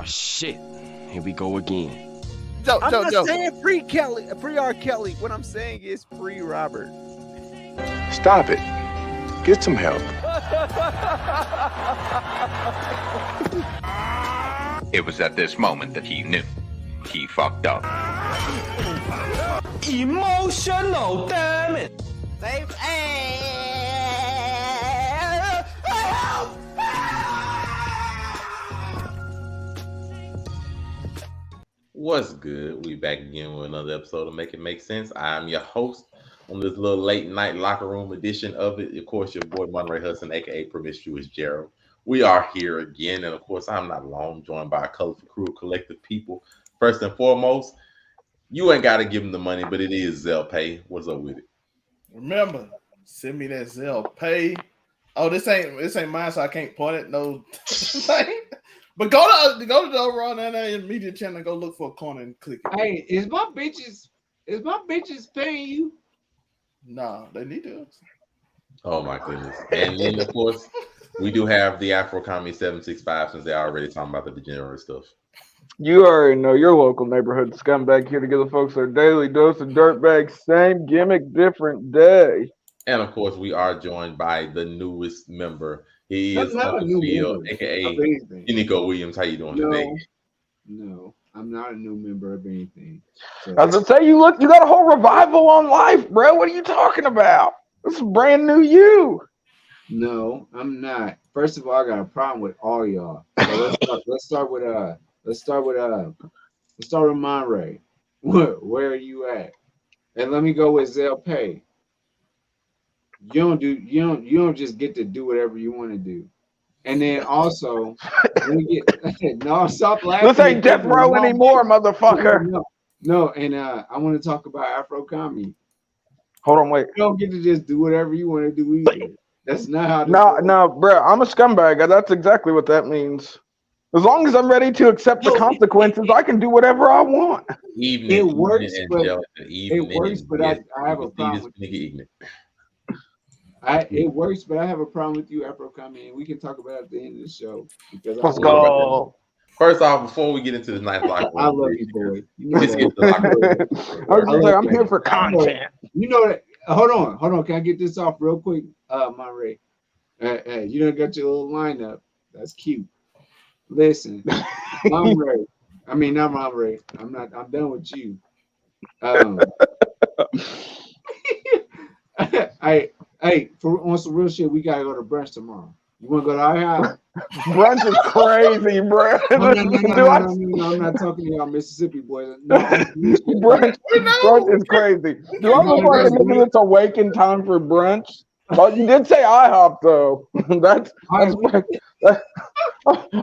shit. Here we go again. I'm not saying free Kelly, free R. Kelly. What I'm saying is free Robert. Stop it. Get some help. It was at this moment that he knew. He fucked up. Emotional, damn it. What's good? We back again with another episode of Make It Make Sense. I'm your host on this little late night locker room edition of it. Of course, your boy Monterey Hudson, aka Promiscuous Gerald. We are here again, and of course, I'm not alone, joined by a colorful crew of collective people. First and foremost, you ain't got to give them the money, but it is Zelle Pay. What's up with it? Remember, send me that Zelle Pay. Oh, this ain't mine, so I can't point it. No, but go to the overall NA media channel and go look for a corner and click it. Hey, is my bitches paying you? Nah, they need to. Oh my goodness! And then of course, we do have the Afro Comedy 765 since they're already talking about the degenerate stuff. You already know your local neighborhood scumbag here to give the folks their daily dose of dirtbags. Same gimmick, different day. And of course, we are joined by the newest member. He is not a new Phil, member aka of anything. Unico Williams. How you doing today? No, I'm not a new member of anything. So, I was gonna say, you got a whole revival on life, bro. What are you talking about? This is brand new you. no, I'm not. First of all, I got a problem with all y'all. So let's start with Monterey. Where are you at? And let me go with Zelle Pay. You don't just get to do whatever you want to do. And then also, no, stop laughing. This ain't Death Row anymore, motherfucker. No, and I want to talk about Afro comedy. Hold on, wait. You don't get to just do whatever you want to do either. That's not how. No, bro. I'm a scumbag. That's exactly what that means. As long as I'm ready to accept the consequences, I can do whatever I want. It works, but I have a problem with ignorant. It works, but I have a problem with you, Afro comedy, and we can talk about it at the end of the show. Because Let's go. First off, before we get into the night locker room, I love you, boy. let's get to the locker room. I'm here for content. You know that. Hold on. Can I get this off real quick, Monterey? You done got your little lineup. That's cute. Listen, Monterey. I mean, not Monterey. I'm done with you. Hey, on some real shit, we gotta go to brunch tomorrow. You want to go to IHOP? Brunch is crazy, bro. No, I'm not talking to y'all Mississippi boys. No, brunch is crazy. Do I look like a nigga that's awake in time for brunch? But you did say IHOP though.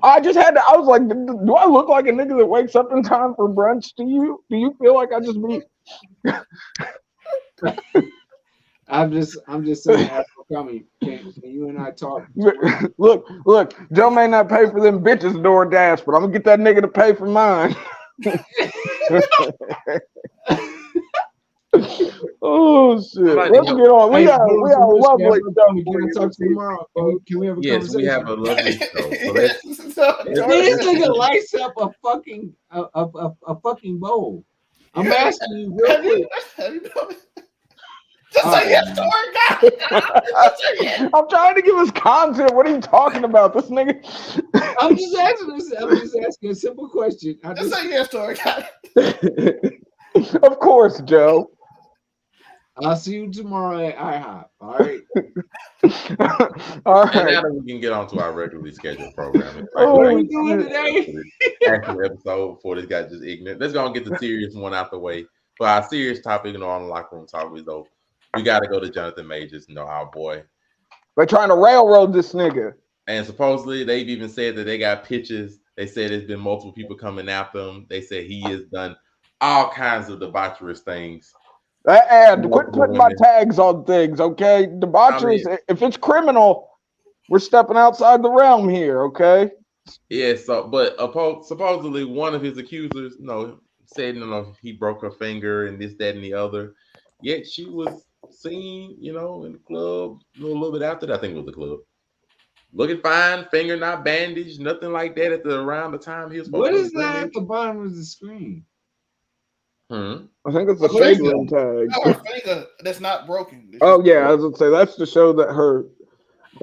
I just had to. I was like, do I look like a nigga that wakes up in time for brunch? Do you feel like I just be? I'm just saying, Afro comedy. Can you and I talk? Look. Joe may not pay for them bitches DoorDash, but I'm gonna get that nigga to pay for mine. Oh shit! Let's get on. We have a lovely show. Can we talk tomorrow? Can we have a conversation? Yes, we have a lovely show. This nigga lights up a fucking bowl. I'm asking you real quick. Just say yes to our guy. I'm trying to give us content. What are you talking about? This nigga. I'm just asking a simple question. Just say yes to our guy. Of course, Joe. I'll see you tomorrow at IHOP. All right. All right. And now we can get on to our regularly scheduled programming. What are we doing today? Actual episode before this guy just ignorant. Let's go and get the serious one out the way. For our serious topic, on the locker room topic, though, we got to go to Jonathan Majors, our boy. They're trying to railroad this nigga. And supposedly, they've even said that they got pictures. They said there's been multiple people coming after him. They said he has done all kinds of debaucherous things. Quit putting my tags on things, okay? Debaucherous, if it's criminal, we're stepping outside the realm here, okay? Yeah, but supposedly one of his accusers, said, he broke her finger and this, that, and the other. Yet she was seen, in the club a little bit after that. I think it was the club. looking fine, finger not bandaged, nothing like that around the time he was supposed What to is that at the bottom of the screen? I think it's a Finger. shade room tag. Her finger that's not broken. It's Oh just- yeah, I was gonna say that's to show that her.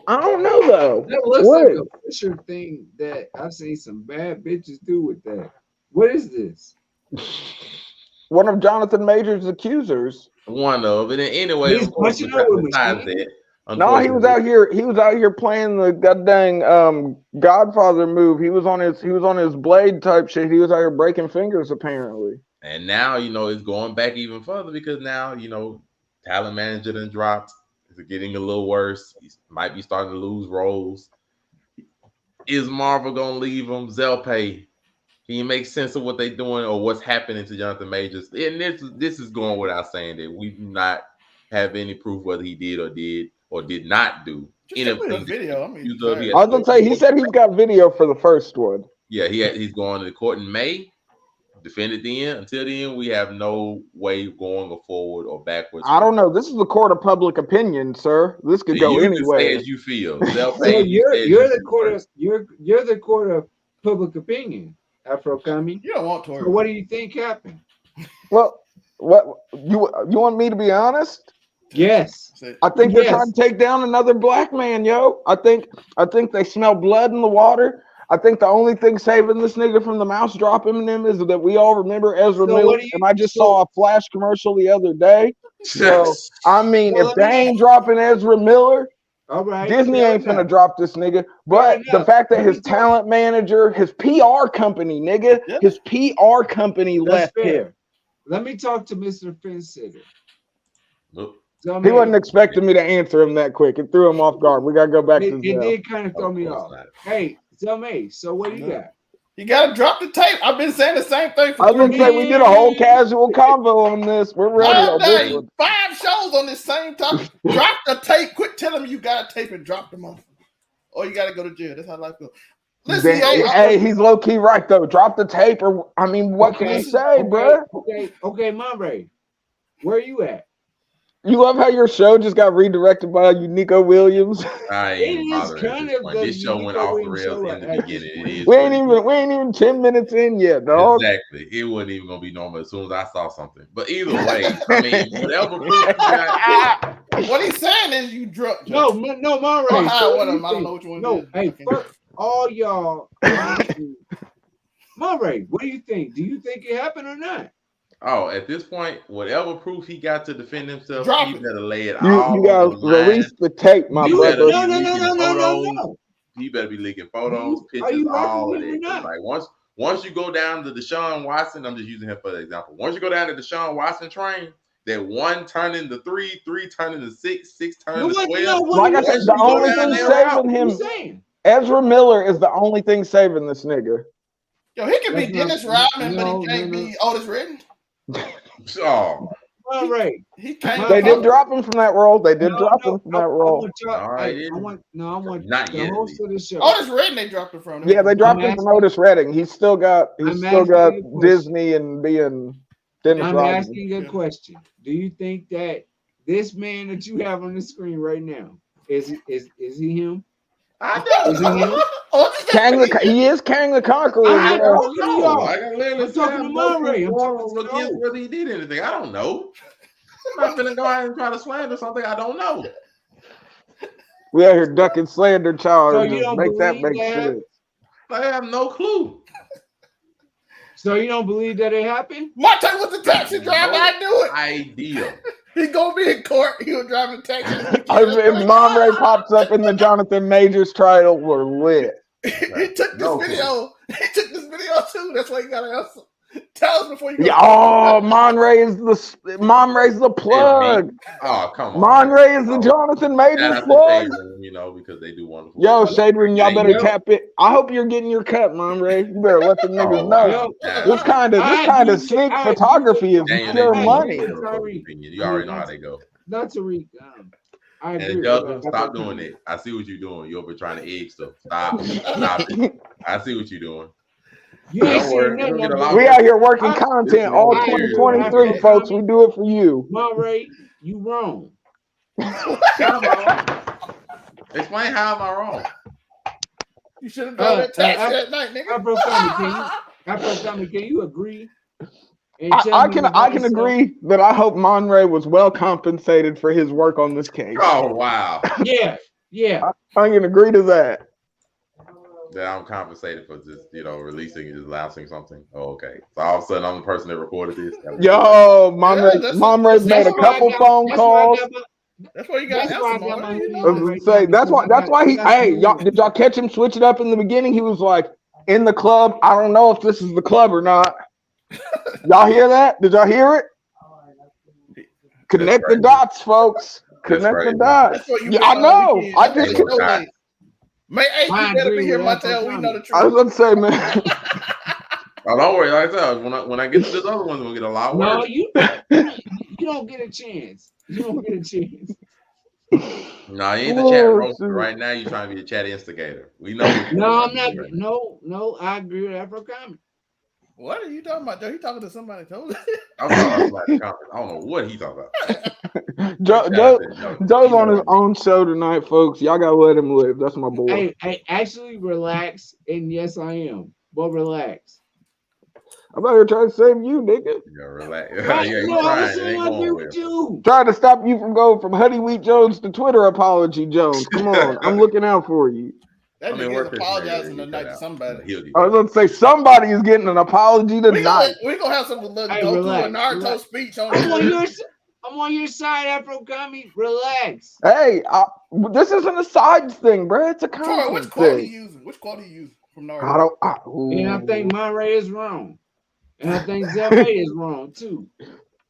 I don't know though. That looks What? like a Fisher thing that I've seen some bad bitches do with that. What is this? One of Jonathan Major's accusers. One of it. And anyway, He's of course, punching her with besides machine? that, No, he was out here. He was out here playing the goddamn Godfather move. He was on his blade type shit. He was out here breaking fingers apparently. And now, it's going back even further because now, talent manager done dropped. It's getting a little worse. He might be starting to lose roles. Is Marvel going to leave him? Zelpay, can you make sense of what they're doing or what's happening to Jonathan Majors? And this is going without saying that we do not have any proof whether he did or did not do anything. Video. I mean, I was gonna say he said he's got video for the first one. Yeah, he's going to the court in May. Defended then. Until then, we have no way going forward or backwards. I don't know. This is the court of public opinion, sir. This could go anywhere. Say as you feel. So you're the court of public opinion, Afro Kami. You don't want to. So what do you think happened? Well, what you want me to be honest? Yes. I think they're trying to take down another black man, yo. I think they smell blood in the water. I think the only thing saving this nigga from the mouse dropping him is that we all remember Ezra Miller, and I just saw a Flash commercial the other day. So I mean, if they ain't dropping Ezra Miller, all right, Disney ain't finna drop this nigga. But the fact that his talent manager, his PR company, nigga, his PR company left him. Let me talk to Mr. Finsitter. He wasn't expecting me to answer him that quick. It threw him off guard. We gotta go back to It did kind of throw me off. Hey, Zelmay, so what do you got? You gotta drop the tape. I've been saying the same thing for I was gonna say we did a whole casual convo on this. We're ready on this one. 5 shows on this same topic. Drop the tape. Quit telling me you got a tape and drop the motherfucker. Or you gotta go to jail. That's how life goes. Listen, hey, he's low key right though. Drop the tape, or I mean, what can you say, bro? Okay, Monray, where are you at? You love how your show just got redirected by Unico Williams. I ain't bothering at this point. This show went off the rails in the beginning. We ain't even 10 minutes in yet, dog. Exactly. It wasn't even gonna be normal as soon as I saw something. But either way, I mean, whatever proof you got. What he's saying is you drunk. No, Monray. I don't know which one. No, hey, first, all y'all. Monray, what do you think? Do you think it happened or not? Oh, at this point, whatever proof he got to defend himself, Drop he better lay it you all. You gotta release the tape, my brother. No. You better be leaking photos, pictures, all of it. Like once you go down to Deshaun Watson, I'm just using him for the example. Once you go down to Deshaun Watson train, that 1 turning to 3, 3 turning to 6, 6 turning to 12. Like I said, the only thing saving him, Ezra Miller is the only thing saving this nigga. Yo, he can be Dennis Rodman, but he can't be Otis Redding. Oh, all right. They did drop him from that role. They did drop him from that role. I want not the yet. host of the show. Otis Redding, they dropped him from. Yeah, they dropped him from Otis Redding. He's still got Disney and being Dennis Rodman. I'm asking a question. Do you think that this man that you have on the screen right now is he him? I know. Is he him? He is Kang the Conqueror. I don't know. I gotta let him talking to Monray. I'm talking to whether he did anything. I don't know. I'm not gonna go out and try to slander something I don't know. We out here ducking slander charges. So you don't make that believe make sense. I have no clue. So you don't believe that it happened? Marte was the taxi driver. I knew it. Idea. He gonna be in court. He was driving a taxi. If Monray pops up in the Jonathan Majors trial, we're lit. He took this video. He took this video too. That's why you gotta answer. Tell us before you go. Yeah, oh, Monray's the plug. Oh, come on. Monray is the Jonathan Majors plug. Because they do wonderful. Yo, Shade Room, y'all better tap it. I hope you're getting your cut, Monray. You better let the niggas know. This kind of sneak photography is pure money. You already know how they go. Not Tariq. I agree. And Justin, stop doing it. I see what you're doing. You're over trying to egg stuff. Stop it. I see what you're doing. We out here working content all 2023, folks. We do it for you. Monray, you wrong. Explain how am I wrong? You should have done that taxi that night, nigga. Afro Comedy, can you agree? I can agree that I hope Monray was well compensated for his work on this case. Oh wow. Yeah. I can agree to that. That I'm compensated for just releasing and just announcing something. Oh, okay. So all of a sudden I'm the person that recorded this. Yo, Monray made a couple phone calls. That's why you got that's why he. Hey, y'all, did y'all catch him switch it up in the beginning? He was like, "In the club, I don't know if this is the club or not." Y'all hear that? Did y'all hear it? Connect the dots, folks. Connect the dots. Yeah, I know. I just. May 8th, you better be here, Montel. We know the truth. I was going to say, man. Oh, don't worry. Like I said, when I get to this other one, we'll get a lot worse. No, you don't get a chance. You don't get a chance. No, you ain't the chat roaster right now. You're trying to be the chat instigator. We know. No, I'm not. Right no, I agree with Afro Comedy. What are you talking about, Joe? He talking to somebody totally. I'm talking about the comments. I don't know what he's talking about. Joe's on his own show tonight, folks. Y'all gotta let him live. That's my boy. Hey, actually relax, and yes, I am. But relax. I'm out here trying to save you, nigga. Yeah, relax. Trying to stop you from going from Honey Wheat Jones to Twitter apology Jones. Come on, I'm looking out for you. That nigga's apologizing tonight to somebody. I was going to say somebody is getting an apology tonight. We're going to have some Goku and Naruto speech on I'm on your side, Afro Comedy. Relax. Hey, this isn't a side thing, bro. It's a content Which quote are you using? Which quote are you using from Naruto? And I think Monray is wrong. And I think Zelpay is wrong, too.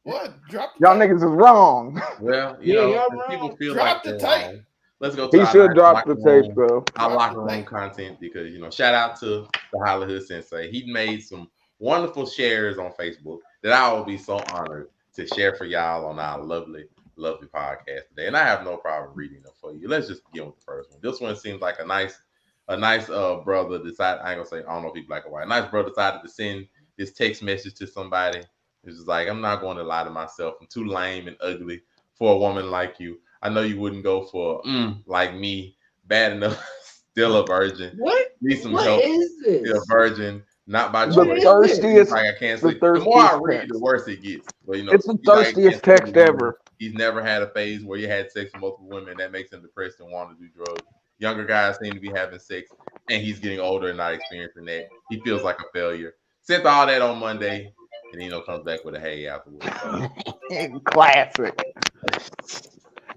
What? Y'all niggas is wrong. Well, y'all wrong. People feel drop the tape. Let's go to he should drop the tape, bro. Our locker room content because shout out to the Hollywood Sensei. He made some wonderful shares on Facebook that I will be so honored to share for y'all on our lovely podcast today. And I have no problem reading them for you. Let's just begin with the first one. This one seems like a nice brother decided. I ain't gonna say I don't know if he's black or white. A nice brother decided to send this text message to somebody. It's just like, I'm not going to lie to myself. I'm too lame and ugly for a woman like you. I know you wouldn't go for like me, bad enough, still a virgin. What? Need some what help. Is this? Still a virgin, not by choice. The thirstiest. Like I can't say. The more I read, the worse it gets. But it's the thirstiest text ever. He's never had a phase where he had sex with multiple women. That makes him depressed and want to do drugs. Younger guys seem to be having sex, and he's getting older and not experiencing that. He feels like a failure. Sent all that on Monday, and comes back with a hey afterwards. Classic.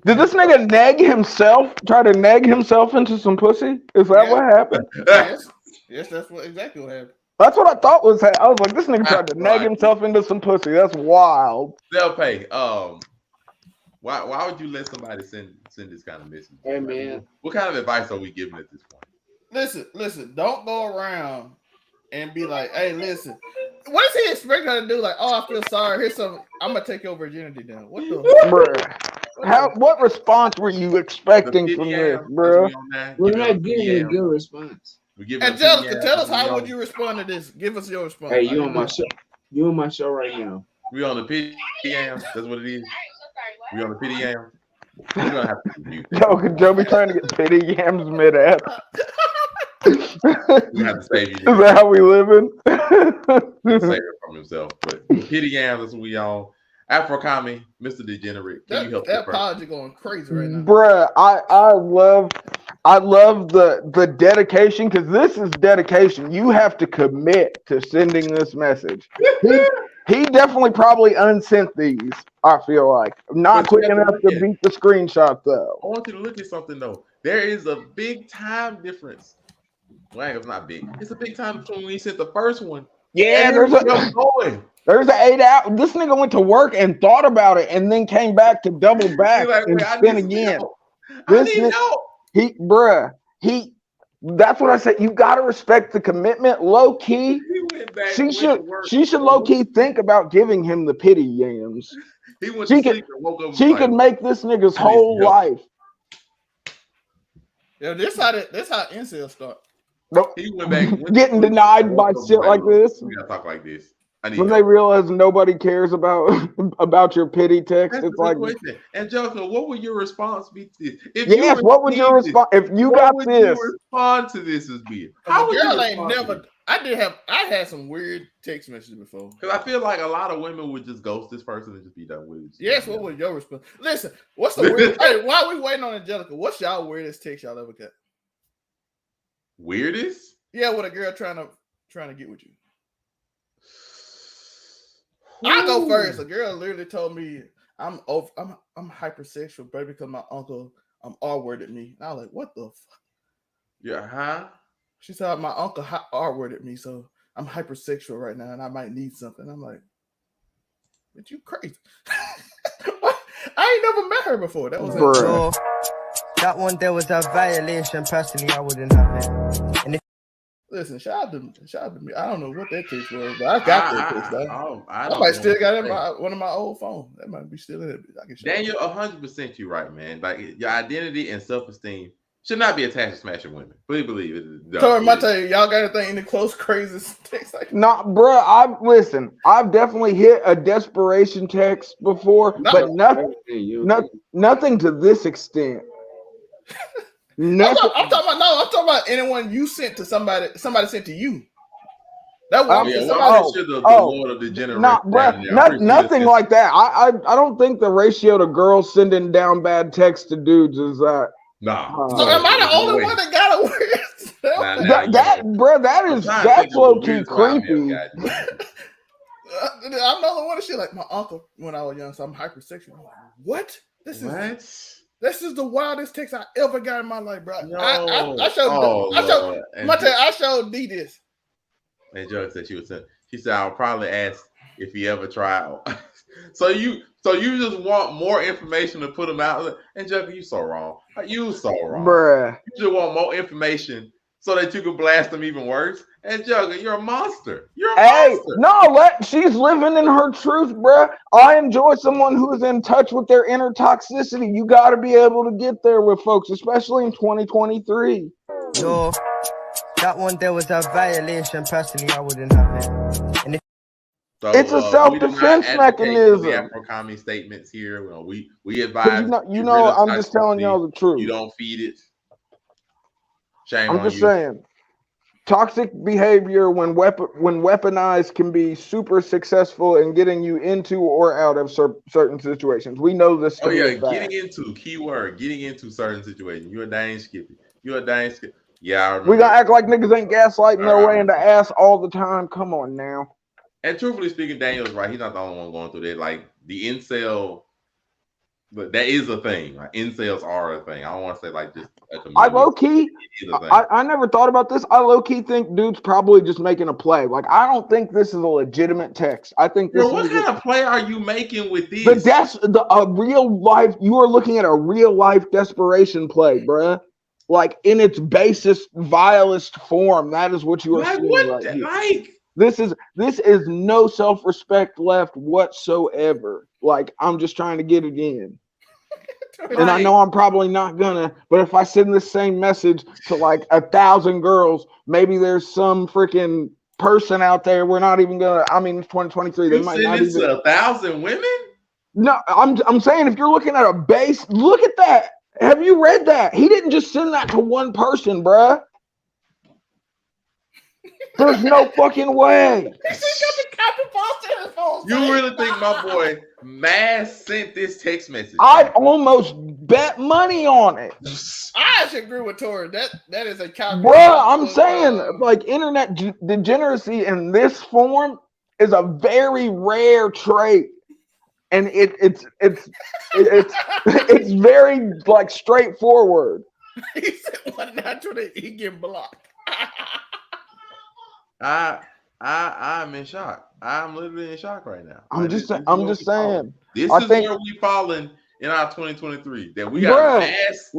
Did this nigga nag himself? Try to nag himself into some pussy? Is that what happened? Yes, that's exactly what happened. That's what I thought was. I was like, this nigga tried to nag himself into some pussy. That's wild. Zelpay, why would you let somebody send this kind of message? Hey man, what kind of advice are we giving at this point? Listen. Don't go around and be like, hey, listen. What is he expecting her to do? Like, oh, I feel sorry. Here's some. I'm gonna take your virginity down. What the? Bruh. What response were you expecting from this, bro? We're not getting a good response. Angelica, tell us how would you respond to this? Give us your response. Hey, you on my show? You on my show right now? We on the pity yams. That's what it is. We on the pity yams. We're gonna have to review. Joe be trying to get pity yams mid-app. We have to save you. Is that how we living? Save it from himself. But pity yams. That's what we on. Afro Comedy, Mr. Degenerate. Can you help that apology going crazy right now, bruh? I love the dedication because this is dedication. You have to commit to sending this message. He definitely probably unsent these. I feel like not quick enough to beat the screenshot though. I want you to look at something though. There is a big time difference. Well, it's not big. It's a big time between when he sent the first one. Yeah, there's an 8 hour. This nigga went to work and thought about it, and then came back to double back and spin again. That's what I said. You gotta respect the commitment. Low key, she should low key think about giving him the pity yams. She could make this nigga's whole life. Yeah, this how incels start. Nope. He went back, getting denied by shit like this. We gotta talk like this. When they realize nobody cares about your pity text, That's it's a like, good question. Angelica, what would your response be to this? yes, what would your response if you got what would this? you respond to this as being? How would you ain't never? I had some weird text messages before. Because I feel like a lot of women would just ghost this person and just be done with it. Yes, what was your response? Listen, what's the weirdest? Hey, while we waiting on Angelica, what's y'all weirdest text y'all ever got? Weirdest? Yeah, with a girl trying to get with you. I'll go first. A girl literally told me I'm hypersexual, baby, because my uncle R-worded me. And I was like, what the fuck? Yeah, huh? She said my uncle R-worded me, so I'm hypersexual right now, and I might need something. I'm like, but you crazy? I ain't never met her before. That was that one there was a violation. Personally, I wouldn't have it. And listen, shout out to me. I don't know what that text was, but I got that text. I might still got it in one of my old phones. That might be still in it. I can show Daniel, 100% you right, man. Like your identity and self-esteem should not be attached to smashing women. Please believe it. Tori, my tell you, y'all got anything in the close crazy text like that? Nah, bro. I've definitely hit a desperation text before, but nothing to this extent. Nothing. I'm talking about anyone you sent to somebody sent to you. That was the Lord of the generation. Nothing like that. I don't think the ratio to girls sending down bad texts to dudes is that. Nah. So am I the only one that got a weird? That's low key creepy. I'm the only one that shit like my uncle when I was young, so I'm hypersexual. I'm like, what? This is the wildest text I ever got in my life, bro. No. I showed D this. And Joe said she said I'll probably ask if he ever tried. So you just want more information to put him out. And Jeffy, you so wrong. You so wrong. Bruh. You just want more information so that you can blast them even worse. And Jugga, you're a monster. She's living in her truth, bruh. I enjoy someone who's in touch with their inner toxicity. You got to be able to get there with folks, especially in 2023. No, that one there was a violation. Personally, I wouldn't have it. And it's a self-defense mechanism. The Afro-commie statements here. We advise. I'm just telling y'all the truth. You don't feed it. Shame I'm on just you. saying. Toxic behavior when weaponized can be super successful in getting you into or out of certain situations. We know this. Getting into certain situations. You're a dang skippy. Yeah, we gotta act like niggas ain't gaslighting their way into ass all the time. Come on now. And truthfully speaking, Daniel's right. He's not the only one going through that. Like the incel, but that is a thing. Like incels are a thing. I don't want to say like just a community. I low key, I never thought about this. I low key think dude's probably just making a play. Like I don't think this is a legitimate text. I think this. What kind of play are you making with this? But that's a real life. You are looking at a real life desperation play, bruh. Like in its basest, vilest form. That is what you are seeing right here. This is no self-respect left whatsoever. Like I'm just trying to get it in. And I know I'm probably not gonna, but if I send the same message to like 1,000 girls, maybe there's some freaking person out there. We're not even gonna. I mean, it's 2023. They might not even. 1,000 women? No, I'm saying if you're looking at a base, look at that. Have you read that? He didn't just send that to one person, bruh. There's no fucking way. You really think my boy Mass sent this text message? I'd almost bet money on it. I actually agree with Tori. That is a calculation. Bruh, I'm saying like internet degeneracy in this form is a very rare trait. And it's very like straightforward. He said one naturally he get blocked. I'm in shock. I'm literally in shock right now. I'm just saying. This is where we falling in our 2023. That we got mass.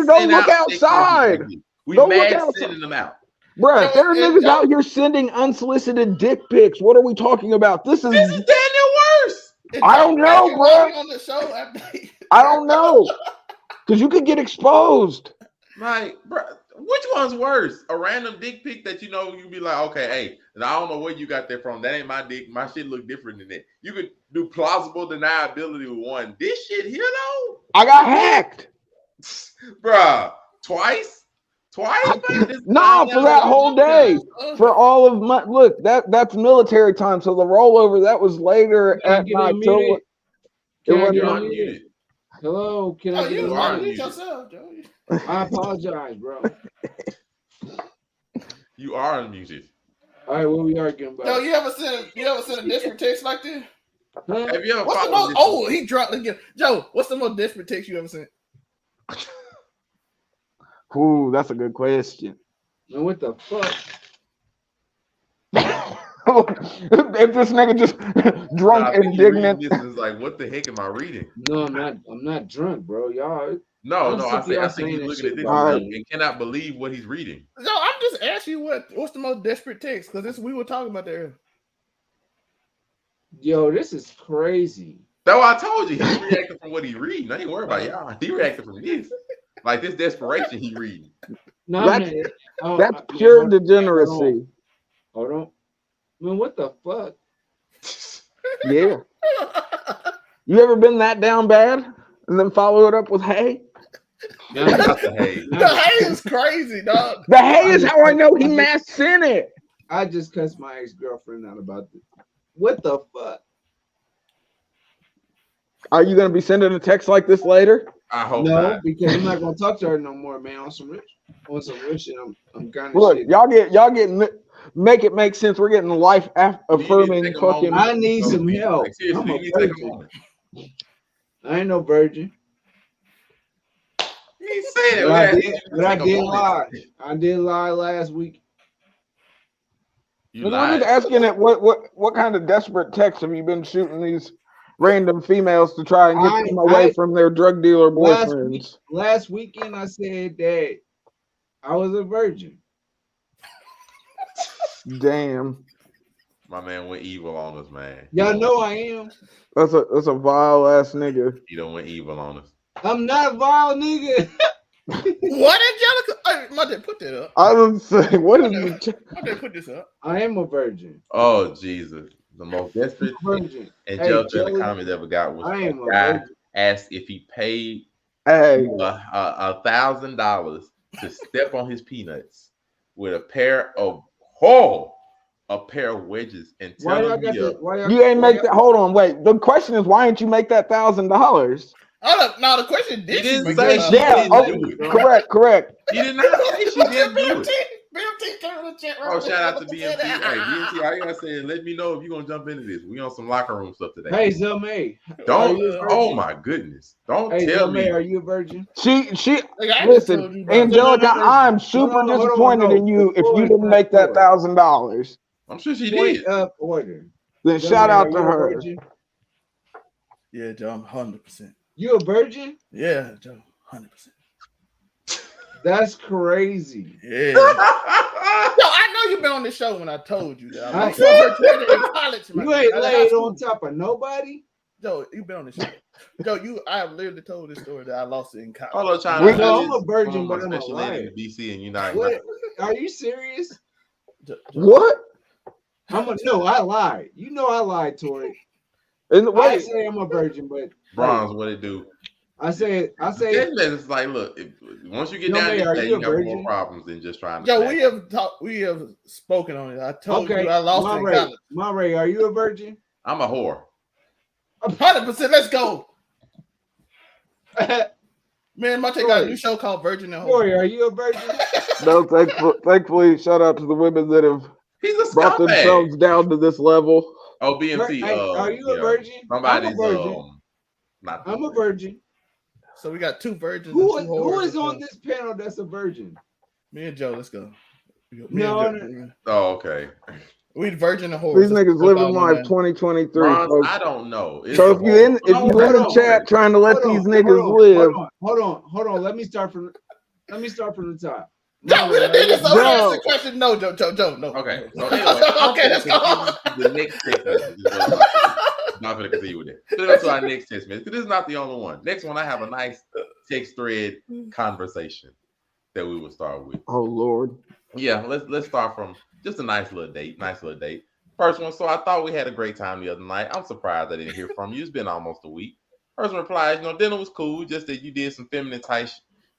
Don't look outside. We mass sending them out. Bruh, there are niggas out here sending unsolicited dick pics. What are we talking about? This is Daniel worse. I don't know, bro. On the show I don't know, because you could get exposed. Like, bro, Which one's worse? A random dick pic that you be like, okay, hey, and I don't know where you got that from. That ain't my dick. My shit look different than that. You could do plausible deniability with one. This shit here though, I got hacked, bruh. Twice. No, for that whole day. For all of my that's military time. So the rollover that was later at night. Till Unmuted. Hello, can I get you unmuted? yourself, Joe. I apologize, bro. You are unmuted. All right, what we arguing about? Yo, you ever sent a desperate text like this? Huh? Have you ever What's the most? Oh, he dropped again. Joe, what's the most desperate text you ever sent? Ooh, that's a good question. Man, what the fuck? If this nigga just drunk, indignant. This is like, what the heck am I reading? No, I'm not drunk, bro. Y'all. No. I think he's looking at this and cannot believe what he's reading. No, I'm just asking you what's the most desperate text because we were talking about that earlier. Yo, this is crazy. That's why I told you he reacted from what he reading. I ain't worried about y'all. He reacted from this. Like this desperation he reading. No, that's pure degeneracy. Hold on. Man, what the fuck? Yeah. You ever been that down bad and then follow it up with hey? No, not the hay. The hay is crazy, dog. The hay is how I know he mass sent it. I just cussed my ex-girlfriend out about this. What the fuck? Are you gonna be sending a text like this later? I hope no, not. Because I'm not gonna talk to her no more, man. On some rich shit. I'm kind of look. shit. Y'all get make it make sense. We're getting life affirming fucking. I need some help. I'm a virgin. I ain't no virgin. He said it. But I did lie. I did lie last week. I'm just asking it. What kind of desperate texts have you been shooting these random females to try and get them away from their drug dealer boyfriends? Last weekend, I said that I was a virgin. Damn. My man went evil on us, man. Y'all know I am. That's a vile ass nigga. He done went evil on us. I'm not a vile nigga. What, Angelica? Hey, my dad, put that up. I was saying, what is you? My dad, put this up. I am a virgin. Oh Jesus! The most desperate virgin. Angelica in the comments ever got was a guy asked if he paid $1,000 to step on his peanuts with a pair of wedges and tell him you ain't make that. Hold on, wait. The question is, why didn't you make that $1,000? Now the question he didn't say she didn't do it. Correct. He did not say she didn't do it. B.M.T. came in the chat room. Oh, shout out to B.M.T. Hey, B.M.T. All you gotta say is let me know if you're gonna jump into this. We on some locker room stuff today. Hey, Zelmay. Don't. Oh my goodness. Don't tell me. Are you a virgin? She. Listen, Angelica. I'm super disappointed in you if you didn't make that $1,000. I'm sure she did. Order. Then shout out to her. Yeah, Joe. I'm 100%. You a virgin? Yeah, Joe. 100%. That's crazy. Yeah. Yo, I know you've been on this show when I told you that. I saw Twitter in college. You ain't laid on top of nobody. Joe, you've been on this show. Joe, I have literally told this story that I lost it in college. Hold on, I'm a virgin, but I'm a liar. In DC and United. What? Are you serious? What? No, I lied. You know I lied, Tori. I say I'm a virgin, but Bronze, what it do? I say it's like, look, once you get down there, you got more problems than just trying to. Yo, we have spoken on it. I told you I lost it in college. Monterey, are you a virgin? I'm a whore. 100%. Let's go. Man, Monte got a new show called Virgin and Whore. Tori, are you a virgin? No, thankfully, shout out to the women that have brought themselves down to this level. Oh, B.M.T. Are you a virgin? Somebody's I'm a virgin. I'm a virgin. So we got two virgins. Who is on this panel that's a virgin? Me and Joe. Let's go. No. Oh, okay. We the virgin and whore. These niggas living life 2023. Ron, I don't know. So if you in the chat trying to let these niggas live, hold on. Let me start from the top. No, we did this. That's the question. No, Joe, no. Okay. So anyway, okay, let's go. The next text message. Not going to continue with it. So that's our next text message. This is not the only one. Next one, I have a nice text thread conversation. that we would start with. Oh Lord. Yeah, let's start from just a nice little date. First one. So I thought we had a great time the other night. I'm surprised I didn't hear from you. It's been almost a week. Person replies, dinner was cool, just that you did some feminine type.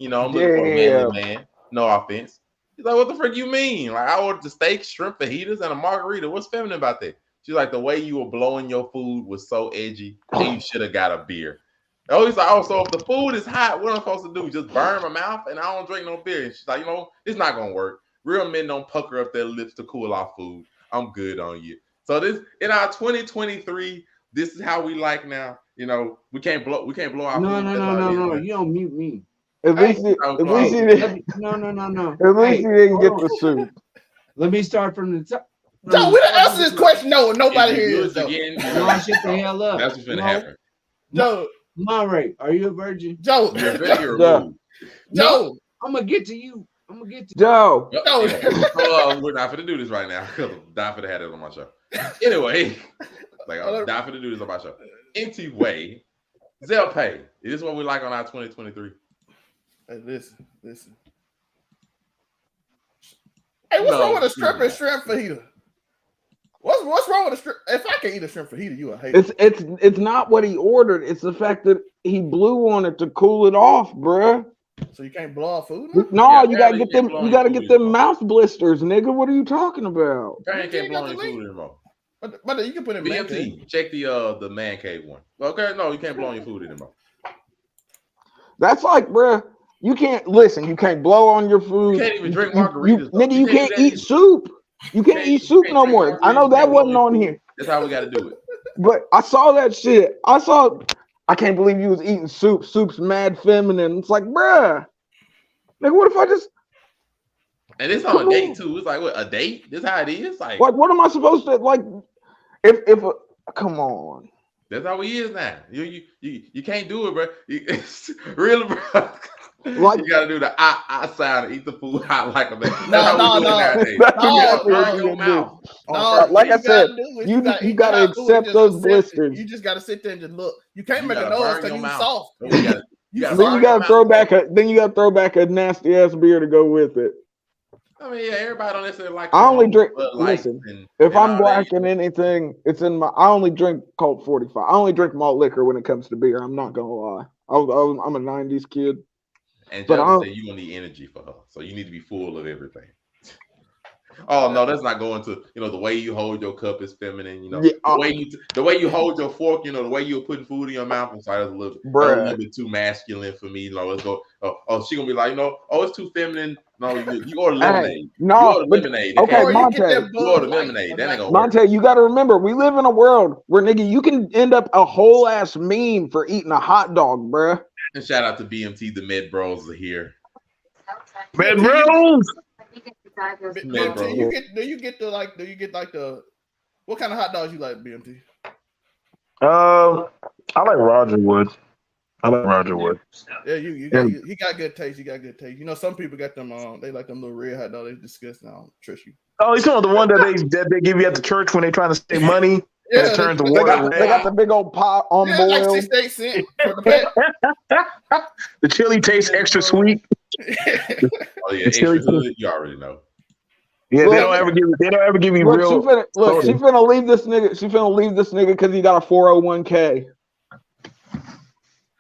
I'm looking for a manly man. No offense. He's like, what the frick you mean? Like, I ordered the steak, shrimp fajitas, and a margarita. What's feminine about that? She's like, the way you were blowing your food was so edgy, and you should have got a beer. Oh, he's like, oh, so if the food is hot, what am I supposed to do? Just burn my mouth, and I don't drink no beer. And she's like, it's not gonna work. Real men don't pucker up their lips to cool off food. I'm good on you. So this in our 2023, this is how we like now. We can't blow our food. No. You don't mute me. At least he didn't. No. At least he didn't get the soup. Let me start from the top. Joe, we didn't answer this question. No, nobody here is. Shut the hell up. That's what's gonna happen. Joe, Monterey, are you a virgin? Joe, you're very removed. Joe, I'm gonna get to you. Joe. We're not gonna do this right now because I'm not gonna have it on my show. Anyway, I'm not gonna do this on my show. Anyway, Zelle Pay. Is this what we like on our 2023? Hey, listen. Hey, what's wrong with a stripper and shrimp fajita? What's wrong with a strip? If I can eat a shrimp fajita, you a hater. It's not what he ordered. It's the fact that he blew on it to cool it off, bruh. So you can't blow off food? No, you gotta get them. You gotta get them mouth blisters, nigga. What are you talking about? You can't blow your food anymore. But you can put it in B.M.T. Check the man cave one. Okay, no, you can't blow on your food anymore. That's like, bruh. You can't listen. You can't blow on your food. You can't even drink margaritas. Nigga, you can't eat soup. You can't eat soup no more. I know that wasn't on here. That's how we got to do it. But I saw that shit. I can't believe you was eating soup. Soup's mad feminine. It's like, bruh. Nigga, what if I just... And it's on a date, too. It's like, what, a date? This how it is? Like what am I supposed to, like... Come on. That's how he is now. You can't do it, bro. Really, bro. Like, you gotta do the I sound and eat the food hot like a man. No. Like I said, you gotta accept those blisters. You just gotta sit there and just look. You can't make a noise because you soft. Then you gotta throw back a nasty ass beer to go with it. I mean, yeah, everybody don't necessarily like. I only drink. Listen, if I'm black in anything, it's in my. I only drink Colt 45. I only drink malt liquor when it comes to beer. I'm not gonna lie. I'm a '90s kid. And Joe said you don't need energy for her, so you need to be full of everything. Oh no, that's not going to the way you hold your cup is feminine. The way you hold your fork. The way you're putting food in your mouth. I'm sorry, that's a little bit too masculine for me. Let's go. She gonna be like, it's too feminine. No, you order lemonade. You order lemonade. Okay, Monte. You order lemonade. That ain't gonna Monte, work. you got to remember, we live in a world where nigga, you can end up a whole ass meme for eating a hot dog, bruh. And shout out to B.M.T. The Med Bros are here. Med Bros. Do you get the what kind of hot dogs you like, BMT? I like Roger Wood. Yeah, he got good taste. Some people got them. They like them little red hot dogs. They disgusting. I'll trust you. Oh, he's the one that they give you at the church when they trying to save money. Yeah, it turns to water. They got the big old pot on boil. Like 68 cents for the pack. The chili tastes extra sweet. Oh yeah, extra good. You already know. Yeah, they don't ever give me real. She finna leave this nigga because he got a 401k.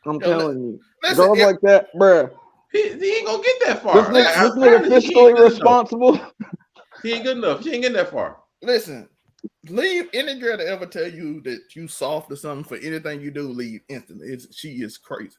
I'm telling you, girls like that, bruh. He ain't gonna get that far. This nigga fiscally responsible. He ain't good enough. She ain't getting that far. Listen, leave any girl to ever tell you that you soft or something for anything you do. Leave instantly. She is crazy.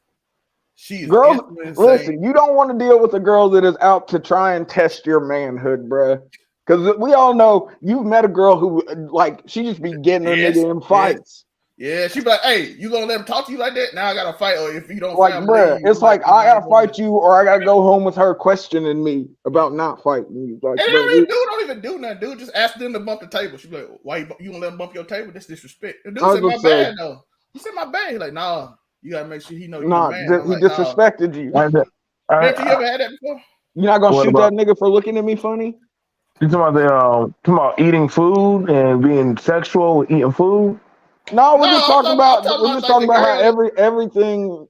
Girls, listen, you don't want to deal with a girl that is out to try and test your manhood, bruh. Because we all know you've met a girl who, like, she just be getting her nigga in fights. Yeah, she be like, hey, you gonna let him talk to you like that? Now I gotta fight, or if you don't like, bruh, it's like I gotta fight you, or I gotta go home with her questioning me about not fighting you. Like, and don't even do nothing, dude. Just ask them to bump the table. She be like, why you gonna let him bump your table? That's disrespect. The dude said my bad though. He said my bad. He's like, nah, you gotta make sure he know you're man. He disrespected you. Have you ever had that before? You're not gonna shoot that nigga for looking at me funny? You talking about eating food and being sexual with eating food? No, we're just I'm talking about like the how girl. everything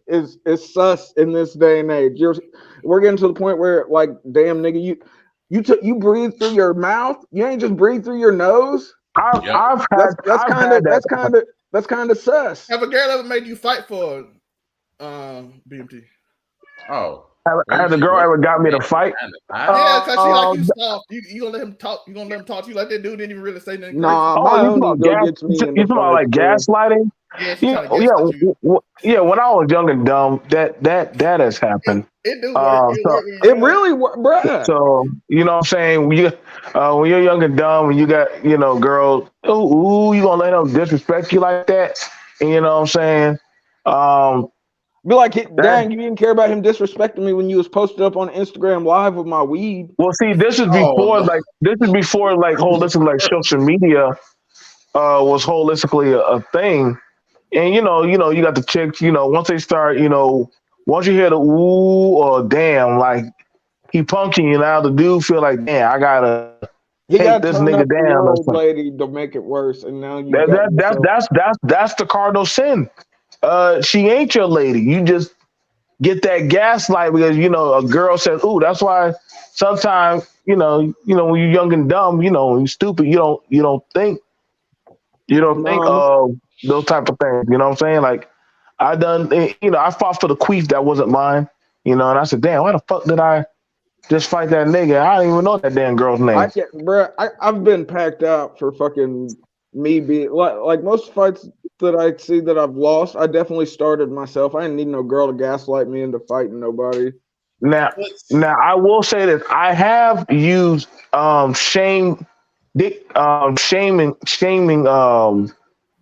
is sus in this day and age. We're getting to the point where like, damn nigga, you breathe through your mouth. You ain't just breathe through your nose. I've That's kind had of sus. Have a girl ever made you fight for BMT? Oh, Has a girl ever got me to fight? Yeah, cause she like you soft. You gonna let him talk. You gonna let him talk to you like that dude didn't even really say nothing crazy. Nah, Oh, my you talking own about ego gas? gets me in You the talking about fight. like gaslighting? Yeah, she trying to gaslight you. Yeah. When I was young and dumb, that has happened. It do work. It So work when It you're young. really, bruh. So you know what I'm saying? When you're young and dumb and you got, girls, ooh, you gonna let them disrespect you like that? And you know what I'm saying? Be like, That, dang, you didn't care about him disrespecting me when you was posted up on Instagram Live with my weed. well, see, this is before like holistic like social media was holistically a thing. And you got the chicks, once they start, once you hear the ooh or damn, like he punking you now, the dude feel like, damn, I gotta You take gotta this turn nigga up for down your or old something. lady to make it worse, and now you That, got that that's yourself. that's the cardinal sin. She ain't your lady. You just get that gaslight because a girl says, "Ooh." That's why sometimes when you're young and dumb, when you're stupid, you don't think No, of those type of things. You know what I'm saying? Like I fought for the queef that wasn't mine. And I said, "Damn, why the fuck did I just fight that nigga? I don't even know that damn girl's I name." can't, bruh. I've been packed out for fucking me being like most fights that I see that I've lost. I definitely started myself. I didn't need no girl to gaslight me into fighting nobody. Now, I will say this: I have used shaming.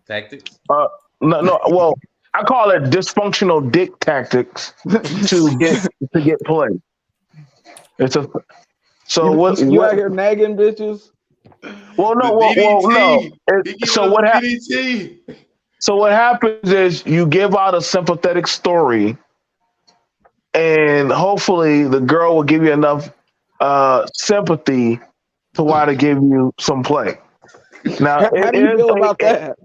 Tactics. No. Well, I call it dysfunctional dick tactics to get play. It's a so what You what? out here nagging bitches? Well, no. The Well, no. DDT. He giving So us what the happens? DDT. So what happens is you give out a sympathetic story, and hopefully the girl will give you enough sympathy to why to give you some play. Now, How it do you is feel about that?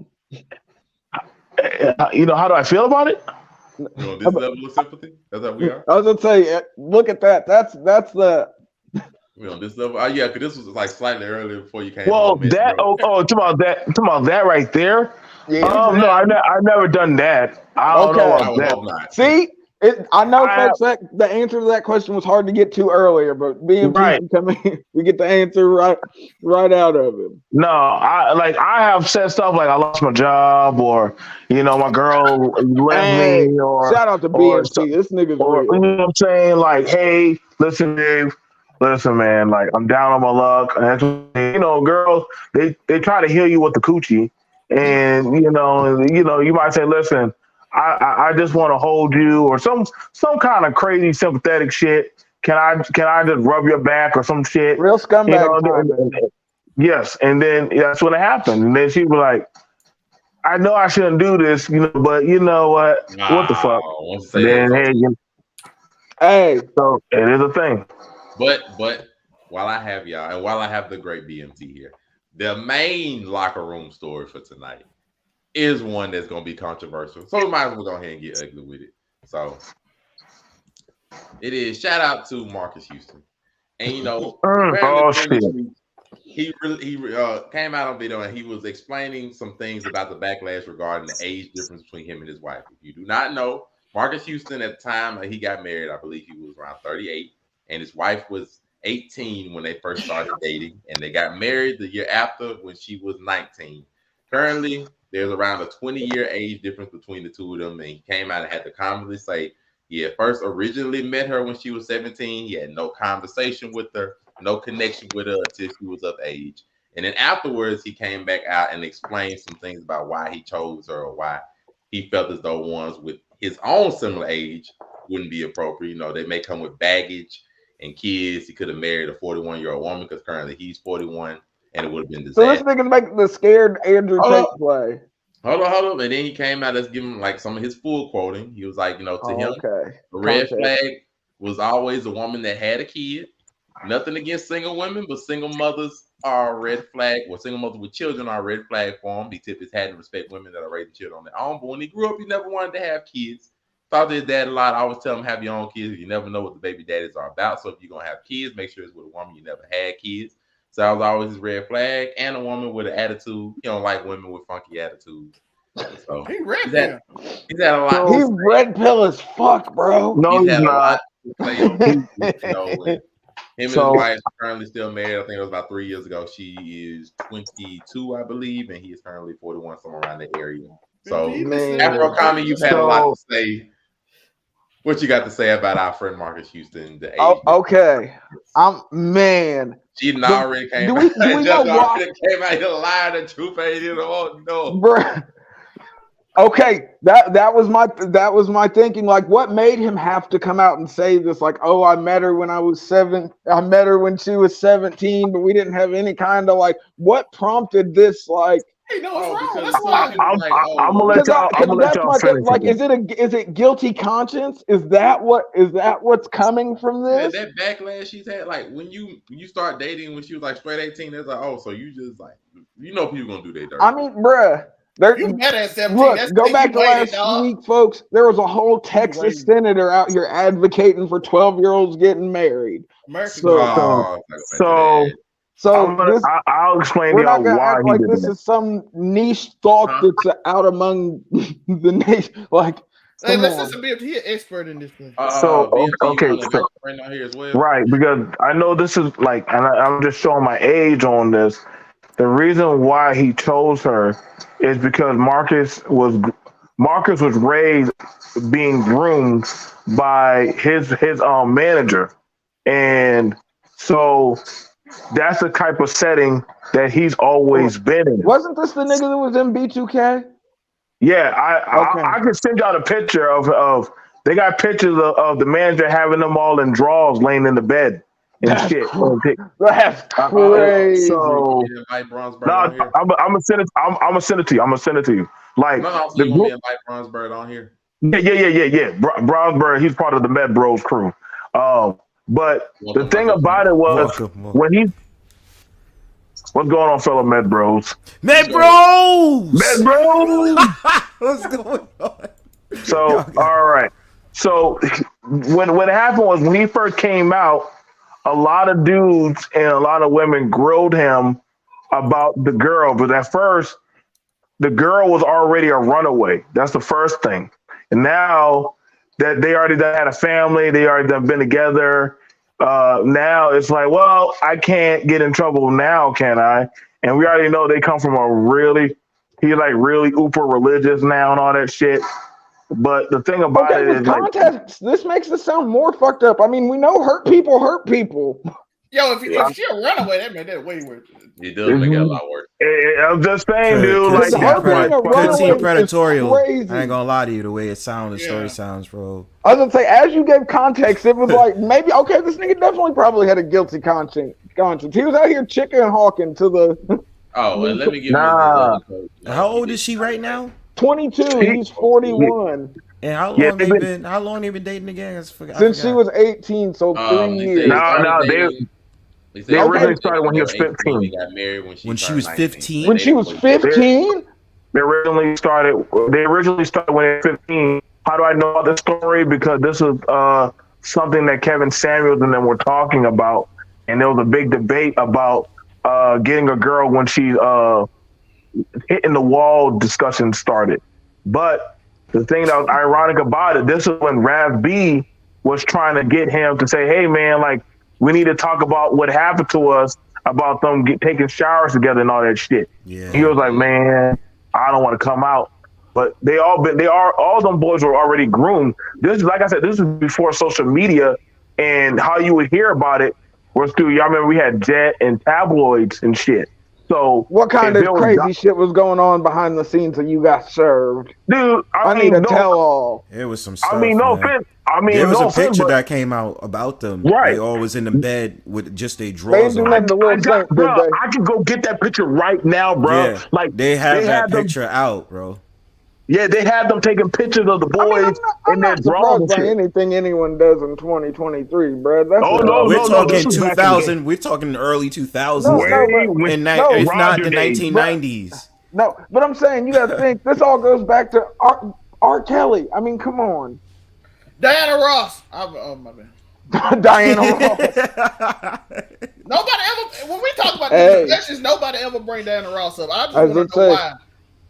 how do I feel about it? You on this level of sympathy? That's how we are. I was gonna say, look at that. That's the. We on this level. Oh yeah, because this was like slightly earlier before you came Well, on, man, that bro. talking about that right there. Yeah. No, I never done that. I don't know Okay. I about would that. hope not. See, I know, I folks, that the answer to that question was hard to get to earlier, but BMT right. can come in. We get the answer right out of him. No, I have said stuff like I lost my job or my girl left Hey, me shout out to or BMT. This nigga's or you real. know what I'm saying, like, hey, listen, Dave, listen, man, like I'm down on my luck. And girls, they try to heal you with the coochie, and you might say, listen, I just want to hold you or some kind of crazy sympathetic shit. Can I just rub your back or some shit? Real You scumbag know, time, man. yes, and then that's what happened. And then she was like, I know I shouldn't do this, but you know what? What the fuck? Wow. Once you say And that, then it's hey, over. Hey, so it is a thing. But while I have y'all and while I have the great BMT here, the main locker room story for tonight is one that's gonna be controversial. So we might as well go ahead and get ugly with it. So it is shout out to Marcus Houston. And apparently Oh during shit. this week, he came out on video and he was explaining some things about the backlash regarding the age difference between him and his wife. If you do not know, Marcus Houston at the time he got married, I believe he was around 38, and his wife was 18 when they first started dating, and they got married the year after when she was 19. Currently, there's around a 20-year age difference between the two of them, and he came out and had to commonly say he had first originally met her when she was 17. He had no conversation with her, no connection with her until she was of age. And then afterwards, he came back out and explained some things about why he chose her or why he felt as though ones with his own similar age wouldn't be appropriate. They may come with baggage and kids. He could have married a 41-year-old woman because currently he's 41, and it would have been so this disaster. nigga make the scared Andrew Hold Tate up. play. Hold on. And then he came out, let's give him like some of his full quoting. He was like, to him, Okay. a red Context. flag was always a woman that had a kid. Nothing against single women, but single mothers are a red flag. Well, single mothers with children are a red flag for him. He typically had to respect women that are raising children on their own. But when he grew up, he never wanted to have kids. Talked to his dad a lot. I always tell him, have your own kids. You never know what the baby daddies are about. So if you're going to have kids, make sure it's with a woman you never had kids. So that was always his red flag. And a woman with an attitude. He don't like women with funky attitudes. So He red pill. He's had a lot. He red pill as fuck, bro. No, he's not. Him and his wife are currently still married. I think it was about 3 years ago. She is 22, I believe, and he is currently 41, somewhere around that area. So, Afro Common, you've had a lot to say. What you got to say about our friend Marcus Houston? The okay, man. She already came out. Do we know why? Came out here lying and truth ain't you know, no. Bruh. Okay, that was my thinking. Like, what made him have to come out and say this? Like, oh, I met her when I was 7. I met her when she was 17, but we didn't have any kind of like. What prompted this? Like, hey, no, what's wrong? I'm gonna let y'all finish. Like, is it guilty conscience? Is that what's coming from this? Yeah, that backlash she's had, like when you start dating when she was like straight 18, it's like, oh, so you just like people gonna do their dirty. I mean, bruh. You met at 17. Look, go back to last week, folks. There was a whole Texas senator out here advocating for 12-year-olds getting married. So I'll explain to y'all why he like did this that. is some niche thought that's out among the nation. Like, hey, let's listen to B.M.T. He an expert in this thing. Right, because I know this is like, and I'm just showing my age on this. The reason why he chose her is because Marcus was raised being groomed by his manager, and so that's the type of setting that he's always been in. Wasn't this the nigga that was in B2K? Yeah, I can send y'all a picture of they got pictures of the manager having them all in drawers laying in the bed. And shit. That's crazy. So, I'm gonna send it. I'm gonna send it to you. I'm gonna send it to you. Like the group. Invite Bronsberg on here. Yeah. Bronsberg, he's part of the Med Bros crew. But the thing about it was when he. What's going on, fellow Med Bros? Med Bros. What's going on? So all right. So what happened was when he first came out, a lot of dudes and a lot of women grilled him about the girl, but at first, the girl was already a runaway. That's the first thing. And now that they already had a family, they already been together. Now it's like, well, I can't get in trouble now, can I? And we already know they come from he's like really uber religious now and all that shit. But the thing about it is context, this makes it sound more fucked up. I mean, we know hurt people hurt people. Yo, if she a runaway, that made that way worse. It does make it a lot worse. I'm just saying, dude. Like, could seem predatorial. I ain't gonna lie to you. The way it sounds, the story sounds, bro. I was gonna say, as you gave context, it was like maybe okay. This nigga definitely probably had a guilty conscience. He was out here chicken hawking to the. Oh, and let me give How old is she right now? 22. He's 41. And how long they been dating again? Since she was 18, so 3 years. They originally started when he was 15. They got married when she was 15. When she was 15? They originally started when they were 15. How do I know about this story? Because this is something that Kevin Samuels and them were talking about, and there was a big debate about getting a girl when she's hitting the wall. Discussion started, but the thing that was ironic about it, this is when Rav B was trying to get him to say, "Hey, man, like we need to talk about what happened to us, about them taking showers together and all that shit." Yeah. He was like, "Man, I don't want to come out." But all them boys were already groomed. This is, like I said, this is before social media, and how you would hear about it was through, y'all remember we had Jet and tabloids and shit. So what kind of crazy shit was going on behind the scenes that you got served? Dude, I need to tell all. It was some stuff. I mean, no offense. There was a picture that came out about them. Right. They all was in the bed with just their drawers on. I can go get that picture right now, bro. Yeah, like they have that picture out, bro. Yeah, they had them taking pictures of the boys I'm in their not drawers surprised and by shit. anything anyone does in 2023, bro. That's Oh no, We're no, no! This talking was back in the day. 2000. We're talking early 2000s, no, Way but when and no, if not Roger the days. 1990s. no. But I'm saying you got to think this all goes back to R. Kelly. I mean, come on, Diana Ross. Oh my bad. Diana Ross. Nobody ever, when we talk about Hey. these confessions, nobody ever bring Diana Ross up. I just As want it to know says,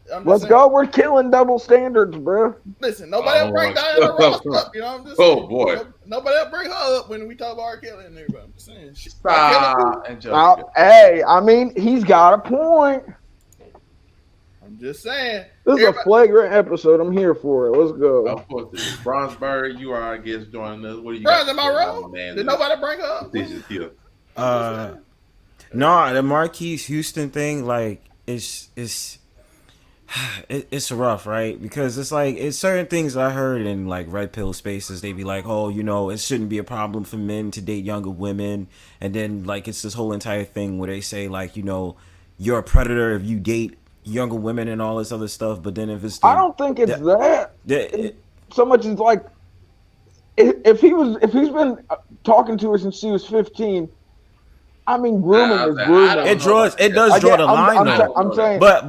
why. let's go. We're killing double standards, bro. Listen, nobody ever bring Diana Ross up. You know, I'm just saying. Boy. Nobody ever bring her up when we talk about R. Kelly and everybody. I'm just saying. Hey, I mean, he's got a point. I'm just saying. This is a flagrant episode. I'm here for it. Let's go. Of course, Bronsberg, you are, I guess, joining us. What do you Bronze, got? am I wrong? Did nobody bring her up? No, the Marquise Houston thing, like, it's rough, right? Because it's like, it's certain things I heard in like red pill spaces. They be like, oh, you know, it shouldn't be a problem for men to date younger women, and then like it's this whole entire thing where they say like, you know, you're a predator if you date younger women and all this other stuff. But then if it's I don't think it's that so much as like if he's been talking to her since she was 15. I mean, grooming is grooming. It does draw the line, though. I'm saying, but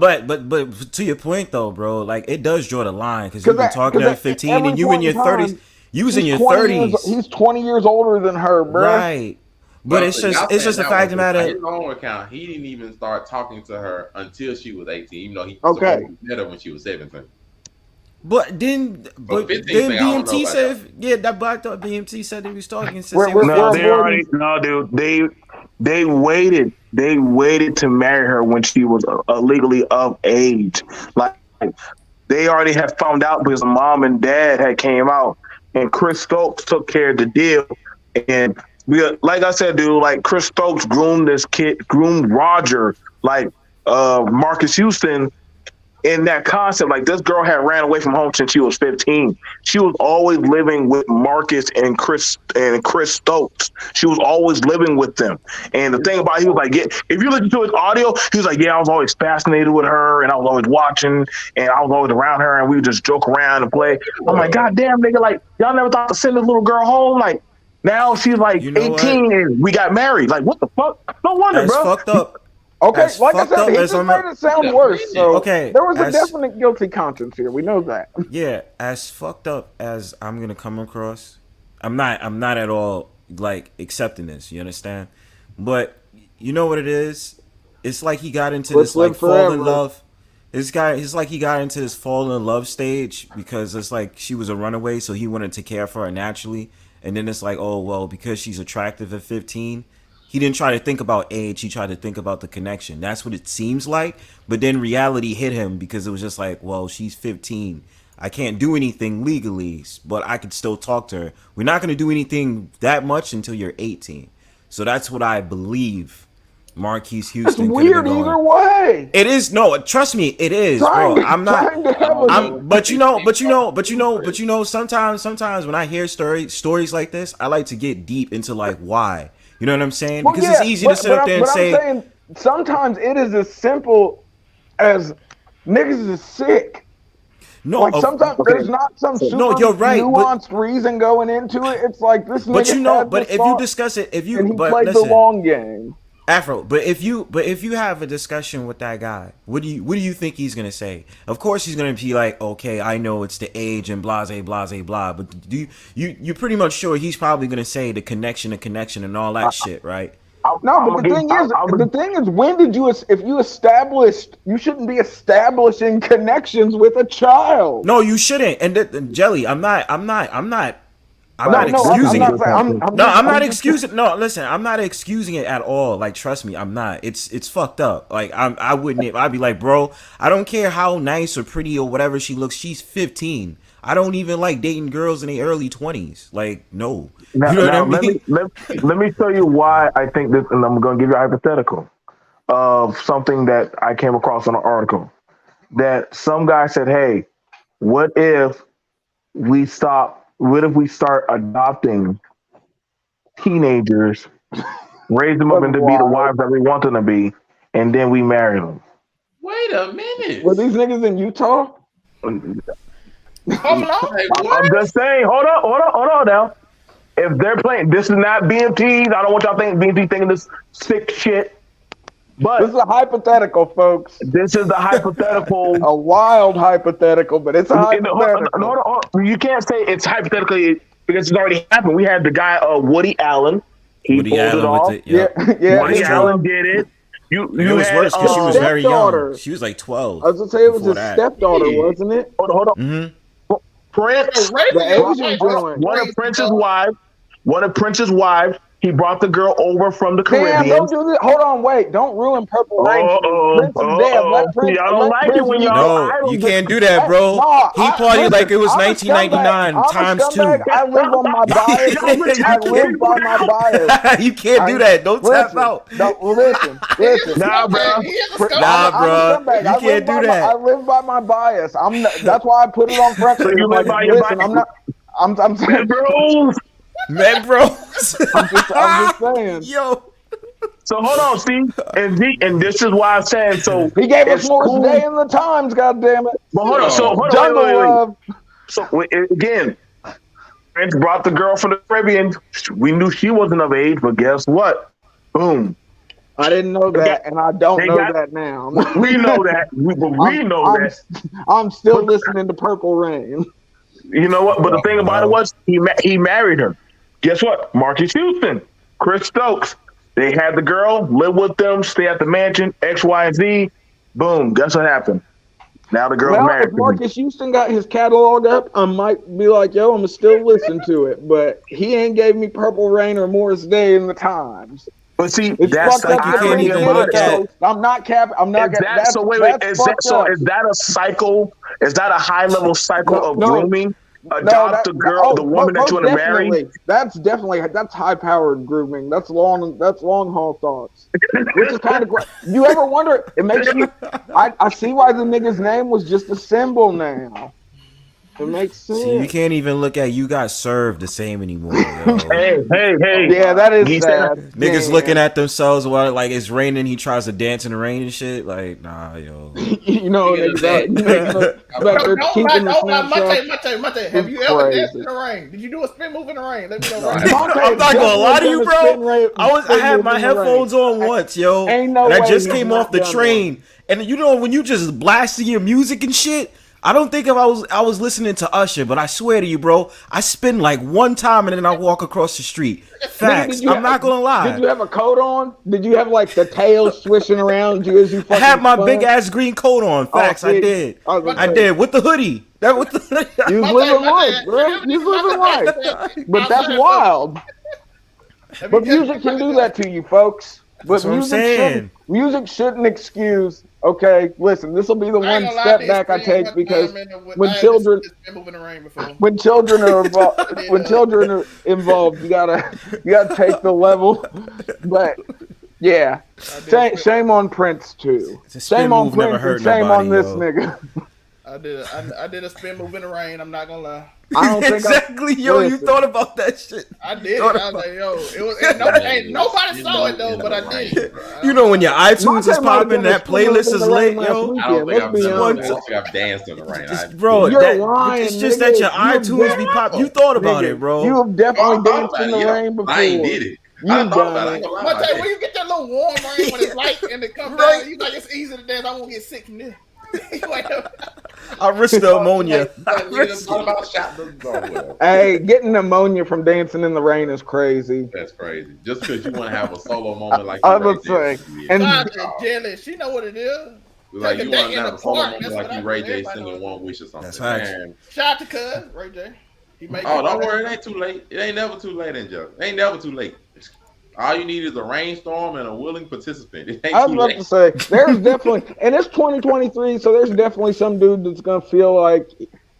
to your point, though, bro, like it does draw the line because you've been talking to her at 15, and you in your 30s. You was in your 30s. He's 20 years older than her, bro. Right. But it's just a fact of the matter. His own account, he didn't even start talking to her until she was 18, even though he met her when she was 17. But then B.M.T said, I thought B.M.T said he was talking since they was they waited. They waited to marry her when she was legally of age. Like they already had found out because mom and dad had came out, and Chris Stokes took care of the deal. And like I said, dude, like Chris Stokes groomed Roger, like Marcus Houston. In that concept, like this girl had ran away from home since she was 15. She was always living with Marcus and Chris Stokes. She was always living with them. And the thing about it, he was like, if you listen to his audio, he was like, I was always fascinated with her, and I was always watching, and I was always around her, and we would just joke around and play. I'm like, God damn, nigga, like y'all never thought to send this little girl home? Like now she's like 18 and we got married. Like what the fuck? No wonder, That's bro. fucked up. Okay, like I said, he just made it sound worse. So there was a definite guilty conscience here. We know that. Yeah, as fucked up as I'm gonna come across, I'm not at all like accepting this. You understand? But you know what it is? It's like he got into this like fall in love. It's like he got into this fall in love stage because it's like she was a runaway, so he wanted to care for her naturally. And then it's like, oh well, because she's attractive at 15. He didn't try to think about age. He tried to think about the connection. That's what it seems like. But then reality hit him because it was just like, well, she's 15. I can't do anything legally, but I could still talk to her. We're not going to do anything that much until you're 18. So that's what I believe Marquise Houston. It's weird either way. It is. No, trust me, it is, bro. I'm not. But you know, sometimes when I hear stories like this, I like to get deep into like why. You know what I'm saying? Because it's easy to sit up there and say. I'm saying sometimes it is as simple as niggas is sick. No, like sometimes there's not some super you're right, nuanced reason going into it. It's like this nigga. But you know, but if you discuss it, if you and he but played listen, the long game. Afro, but if you have a discussion with that guy, what do you think he's gonna say? Of course he's gonna be like, okay, I know it's the age and blase blase blah, but you're pretty much sure he's probably gonna say the connection and all that shit, right? No, but the thing is, when did you? If you established, you shouldn't be establishing connections with a child. No, you shouldn't. And Jelly, I'm not excusing it. I'm not excusing. No, listen, I'm not excusing it at all. Like, trust me, I'm not. It's fucked up. Like, I wouldn't. I'd be like, bro, I don't care how nice or pretty or whatever she looks. She's 15. I don't even like dating girls in their early 20s. Like, no. Now, you know what I mean? Let me tell you why I think this, and I'm going to give you a hypothetical of something that I came across in an article. That some guy said, hey, what if we start adopting teenagers, raise them up and to be the wives that we want them to be, and then we marry them? Wait a minute. Were these niggas in Utah? I'm just saying. Hold on now. If they're playing, this is not B.M.T. I don't want y'all thinking B.M.T. thinking this sick shit. But this is a hypothetical, folks. This is the hypothetical. A wild hypothetical, but it's a hypothetical. No, you can't say it's hypothetically because it's already happened. We had the guy, Woody Allen. He pulled it off. Yeah. Woody Allen did it. It was worse because she was very young. She was like 12. I was gonna say it was his stepdaughter, wasn't it? Hold on. Mm-hmm. Prince, one of Prince's wives. He brought the girl over from the Caribbean. Don't do this. Hold on, wait. Don't ruin Purple Rain. Prince is dead. Let Prince. Y'all don't like it when y'all. No, you can't do that, bro. He partied like it was 1999 times 2. I live on my bias. I live by my bias. You can't do that. Don't tap out. Listen. Nah, bro. You can't do that. I live by my bias. That's why I put it on front. You live by your bias. I'm saying, bro. Man, bro. I'm just saying. Yo. So hold on, Steve, and this is why I'm saying. So he gave us more Day in the Times. God damn it! But hold on. So hold on. Wait. So again, Prince brought the girl from the Caribbean. We knew she wasn't of age, but guess what? Boom. I didn't know that, and I don't know that now. We know that. We know that. I'm still listening to Purple Rain. You know what? But the thing about it was he married her. Guess what? Marcus Houston, Chris Stokes. They had the girl, live with them, stay at the mansion, X, Y, and Z. Boom. Guess what happened? Now the girl's married. If Marcus Houston got his catalog up, I might be like, yo, I'm going to still listen to it. But he ain't gave me Purple Rain or Morris Day in the Times. But see, it's that's like you can't even look at. I'm not capping. I'm not capping. Is that a cycle? Is that a high level cycle of grooming? Adopt the girl, the woman that you want to marry. That's high powered grooming. That's long haul thoughts. Which is kind of great. You ever wonder? It makes you. I see why the nigga's name was just a symbol now. It makes sense. See, you can't even look at You Got Served the same anymore. Yo. hey. Yeah, that is sad. Niggas looking at themselves while like it's raining. He tries to dance in the rain and shit. Like, nah, yo. Mate, have you ever danced in the rain? Did you do a spin move in the rain? Let me know. I'm not gonna lie to you, bro. I had my headphones on once, yo. And I just came off the train. And you know when you just blasting your music and shit. I don't think if I was listening to Usher, but I swear to you, bro, I spin like one time and then I walk across the street. Facts. I'm not gonna lie. Did you have a coat on? Did you have like the tail swishing around you as you fucking I had my big ass green coat on. Facts. I did. I did with the hoodie. You was living life, bro. You was living life. But that's wild. But music can do that to you, folks. But music shouldn't excuse. Okay, listen. This will be the one step back I take because when children are involved, you gotta take the level. But yeah, shame on Prince too. Shame on Prince and shame on this nigga. I did a spin move in the rain. I'm not gonna lie. I don't think exactly, you thought about that shit. I did. I was like, yo, nobody saw it though, but I did. You know when your iTunes is popping, that playlist is lit, yo. I don't think I've danced in the rain. Bro, it's just that your iTunes be popping. You thought about it, bro. You have definitely danced in the rain before. I ain't did it. You done it. When you get that little warm rain when it's light and it comes down, you like it's easy to dance. I won't get sick from this. I risked the ammonia. Hey, getting pneumonia from dancing in the rain is crazy. That's crazy. Just because you want to have a solo moment like I would say, and jealous, she know what it is. Like you want to have a solo moment like you Ray J singing One Wish or something. That's right. Shout out to Cuz Ray J. Don't worry, it ain't too late. It ain't never too late, Angel. It ain't never too late. All you need is a rainstorm and a willing participant. I was about to say, there's definitely, and it's 2023, so there's definitely some dude that's going to feel like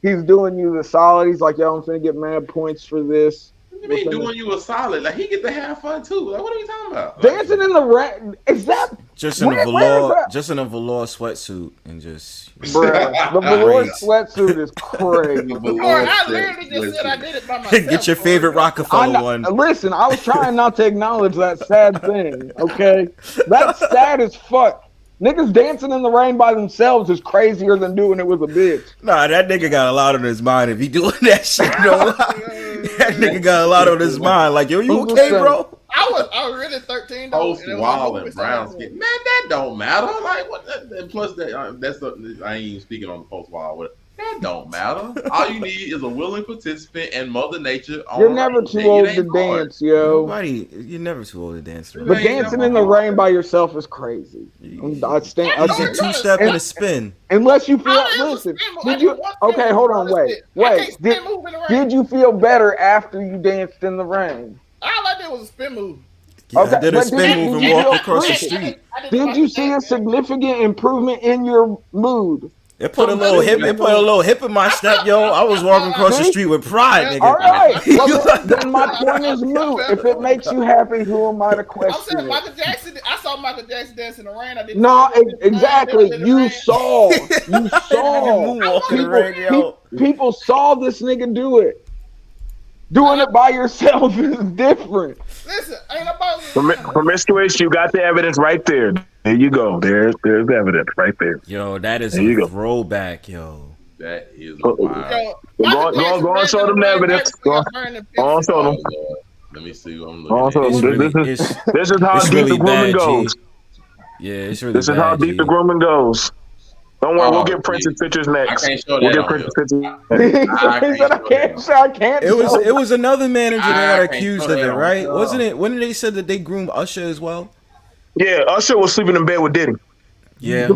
he's doing you the solid. He's like, yo, I'm going to get mad points for this. What do you mean doing you a solid? Like, he get to have fun, too. Like, what are you talking about? Dancing in the rain, is that? Just in a velour sweatsuit and just... Bruh, the velour sweatsuit is crazy. I literally just said I did it by myself. Get your favorite Rockefeller one. Listen, I was trying not to acknowledge that sad thing, okay? That's sad as fuck. Niggas dancing in the rain by themselves is crazier than doing it with a bitch. Nah, that nigga got a lot on his mind if he doing that shit. No lie. That nigga got a lot on his mind. Like, yo, you okay, bro? I was really 13 though. Post Wall and brown skin. Man, that don't matter. Like what? And plus, I ain't even speaking on the Post Wall. That don't matter. All you need is a willing participant and Mother Nature. You're never too old to dance, yo. You're never too old to dance. But dancing in the rain by yourself is crazy. I should two-step and a spin. Unless you feel. Listen, did you? Okay, hold on, wait. Did you feel better after you danced in the rain? All I did was a spin move. Yeah, okay, I did a spin move and walked across the street. Did you see a significant improvement in your mood? It put a little hip in my step, yo. I was walking across the street with pride, nigga. All right. Well, then my point is mood. If it makes you happy, who am I to question? I'm saying Michael Jackson. I saw Michael Jackson dance in the rain. I didn't. No, exactly. You saw. People saw this nigga do it. Doing it by yourself is different. Listen, ain't about promiscuous. You got the evidence right there. There you go. There's evidence right there. Yo, that is a throwback, yo. That is wild. Go and show them the evidence. Go on, show them. Let me see what I'm looking at. This is how deep the grooming goes. Yeah, it's really This is how deep the grooming goes. Don't worry, we'll get Prince's pictures next. I can't show that. We'll get Prince's pictures. I can't. It was another manager that got accused of it, right? Wasn't it? When they said that they groomed Usher as well? Yeah, Usher was sleeping in bed with Diddy. Yeah.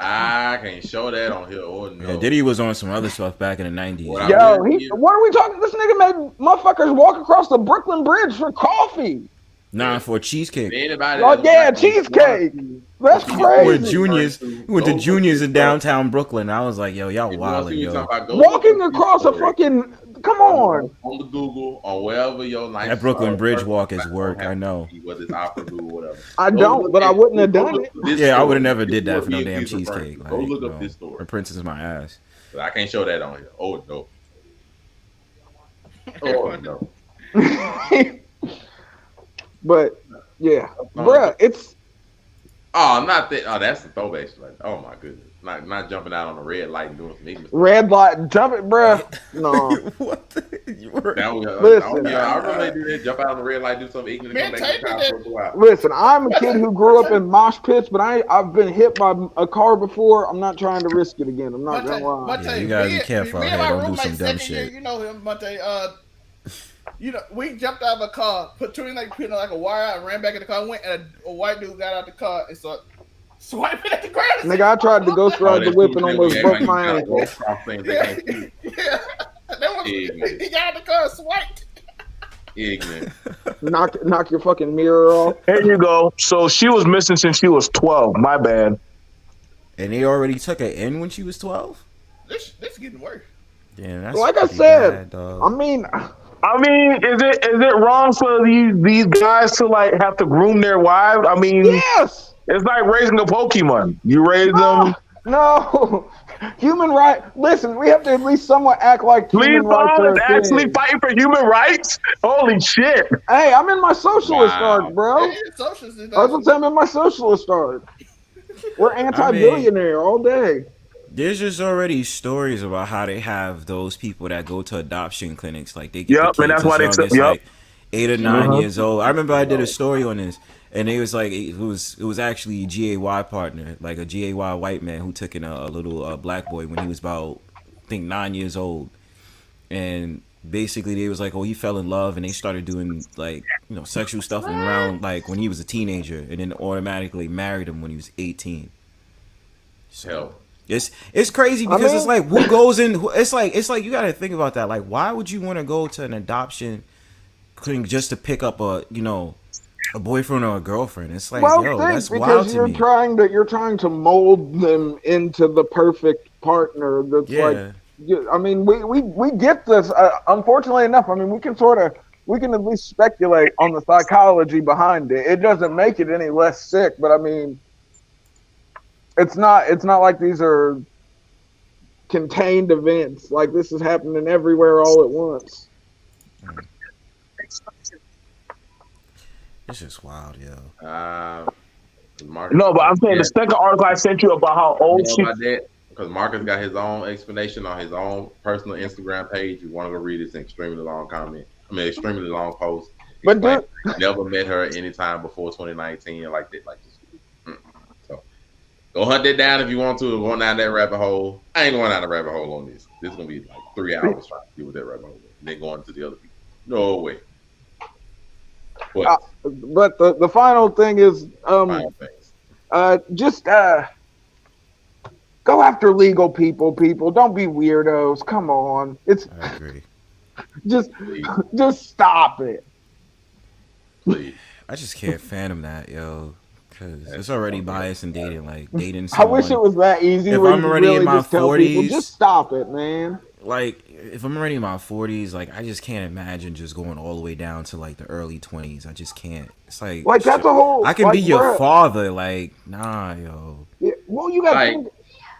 I can't show that on here. Or no. Yeah, Diddy was on some other stuff back in the 90s. Yo, what are we talking? This nigga made motherfuckers walk across the Brooklyn Bridge for coffee. Nah, for a cheesecake. Oh yeah, cheesecake. That's crazy. We went to Junior's in downtown Brooklyn. I was like, yo, y'all wildin', yo. Walking across a fucking, come on. On the Google, or wherever your nice. That Brooklyn Bridge walk is work, I know. Whether it's Opera Google, whatever. I don't, but I wouldn't have done it. Yeah, I would have never did that for no damn cheesecake. Go look up this story. The princess is my ass. But I can't show that on here. Oh no. Oh no. But yeah, bruh, it's. Oh, not that. Oh, that's the throwback. Like, oh my goodness, not jumping out on a red light and doing some ignorant. Red light, jump it, bruh. No. What? Listen, I remember they do that. Jump out on the red light, do something ignorant. Listen, I'm a kid who grew up in mosh pits, but I've been hit by a car before. I'm not trying to risk it again. I'm not gonna lie. Yeah, you gotta be careful out here. Don't do some dumb shit. You know him, Monte. You know, we jumped out of a car, put like a wire out, and ran back in the car. Went and a white dude got out the car and started swiping at the ground. Nigga, I tried to ghost ride the whip and almost broke my ankle. Yeah. He got out the car and swiped. Ignorant. Knock your fucking mirror off. There you go. So she was missing since she was 12. My bad. And they already took her in when she was 12? This is getting worse. Yeah, that's like I said. Bad, I mean, is it wrong for these guys to like have to groom their wives? I mean, yes. It's like raising a Pokemon. You raise them. No. Human rights. Listen, we have to at least somewhat act like human rights are actually fighting for human rights. Holy shit! Hey, I'm in my socialist arc, bro. That's what I'm in my socialist arc. We're anti-billionaire all day. There's just already stories about how they have those people that go to adoption clinics, like they get the kids and that's why as young as like 8 or 9 years old. I remember I did a story on this, and it was like it was actually a GAY partner, like a GAY white man who took in a little black boy when he was about, I think, 9 years old, and basically they was like, oh, he fell in love, and they started doing like sexual stuff around like when he was a teenager, and then automatically married him when he was 18. So. It's crazy because it's like who goes in. It's like you got to think about that. Like, why would you want to go to an adoption clinic just to pick up a boyfriend or a girlfriend? It's like, that's wild to me. You're trying to mold them into the perfect partner. That's like, I mean, we get this. Unfortunately enough, I mean, we can at least speculate on the psychology behind it. It doesn't make it any less sick, but I mean. It's not like these are contained events. Like this is happening everywhere all at once. It's just wild, yo. No, but I'm saying the second article I sent you about how old she. About that? Because Marcus got his own explanation on his own personal Instagram page. You want to go read this extremely long comment. I mean, extremely long post. But never met her anytime before 2019 like that. Like this. So go hunt that down if you want to. Go down that rabbit hole. I ain't going down the rabbit hole on this. This is gonna be like 3 hours trying to deal with that rabbit hole, and then going to the other people. No way. But the final thing is just go after legal people. Don't be weirdos. Come on. I agree. Just stop it. Please. I just can't fathom that, yo. Because it's already biased in dating. Like dating I wish it was that easy. If I'm already in my 40s, just stop it, man. Like if I'm already in my 40s, like I just can't imagine just going all the way down to like the early 20s. I just can't. It's like that's a whole. I can be your father. Like nah, yo. Yeah, well, you got.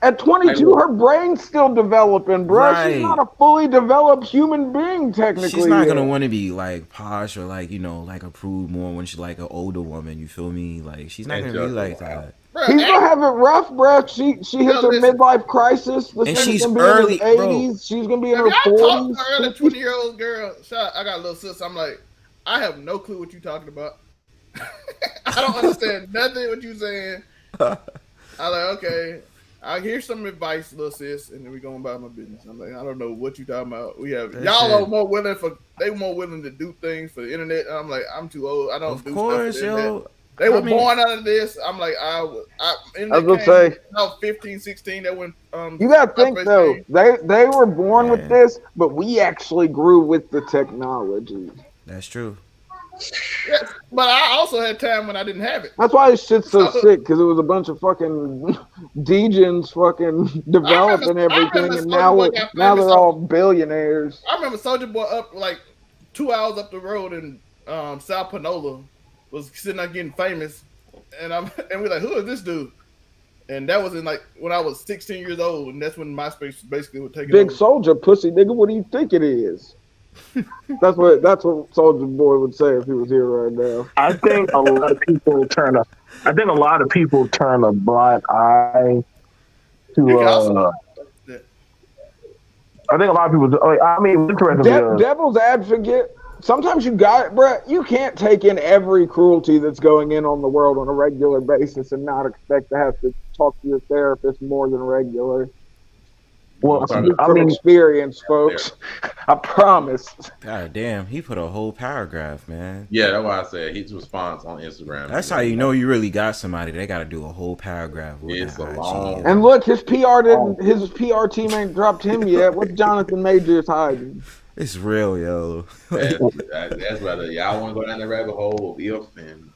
At 22, her brain's still developing, bro. Right. She's not a fully developed human being, technically. She's not gonna want to be like posh or like like approved more when she's like an older woman. You feel me? Like she's not gonna be like that. Bruh, he's gonna have it rough, bro. She hits her midlife crisis. And she's early, in her 80s. She's gonna be in her 40s. Early 20-year-old girl. I got a little sister. I'm like, I have no clue what you're talking about. I don't understand nothing what you're saying. I'm like, okay. I hear some advice, little sis, and then we going about my business. I'm like, I don't know what you talking about. We have y'all are more willing to do things for the internet. And I'm like, I'm too old. I don't do stuff for the internet. They were born out of this. I'm like, I was gonna say, 15, 16. That when you gotta think though, they were born with this, but we actually grew with the technology. That's true. Yes, but I also had time when I didn't have it. That's why this shit's so sick, because it was a bunch of fucking degens fucking developing everything, and now they're all billionaires. I remember Soulja Boy up like 2 hours up the road in South Panola was sitting there getting famous, and we're like, who is this dude? And that was in like when I was 16 years old, and that's when MySpace basically was taking Big over. Soldier, pussy nigga, what do you think it is? That's what Soulja Boy would say if he was here right now. I think a lot of people turn a blind eye to. I think a lot of people. I mean, interesting. Devil's advocate. Sometimes you got it, bro. You can't take in every cruelty that's going in on the world on a regular basis and not expect to have to talk to your therapist more than regular. Well, I mean, experience, folks. I promise. God damn, he put a whole paragraph, man. Yeah, that's why I said his response on Instagram. That's how you know you really got somebody. They got to do a whole paragraph. It's a long. And look, his PR team ain't dropped him yet. What's Jonathan Majors hiding? It's real, yo. That's rather y'all want to go down the rabbit hole of if and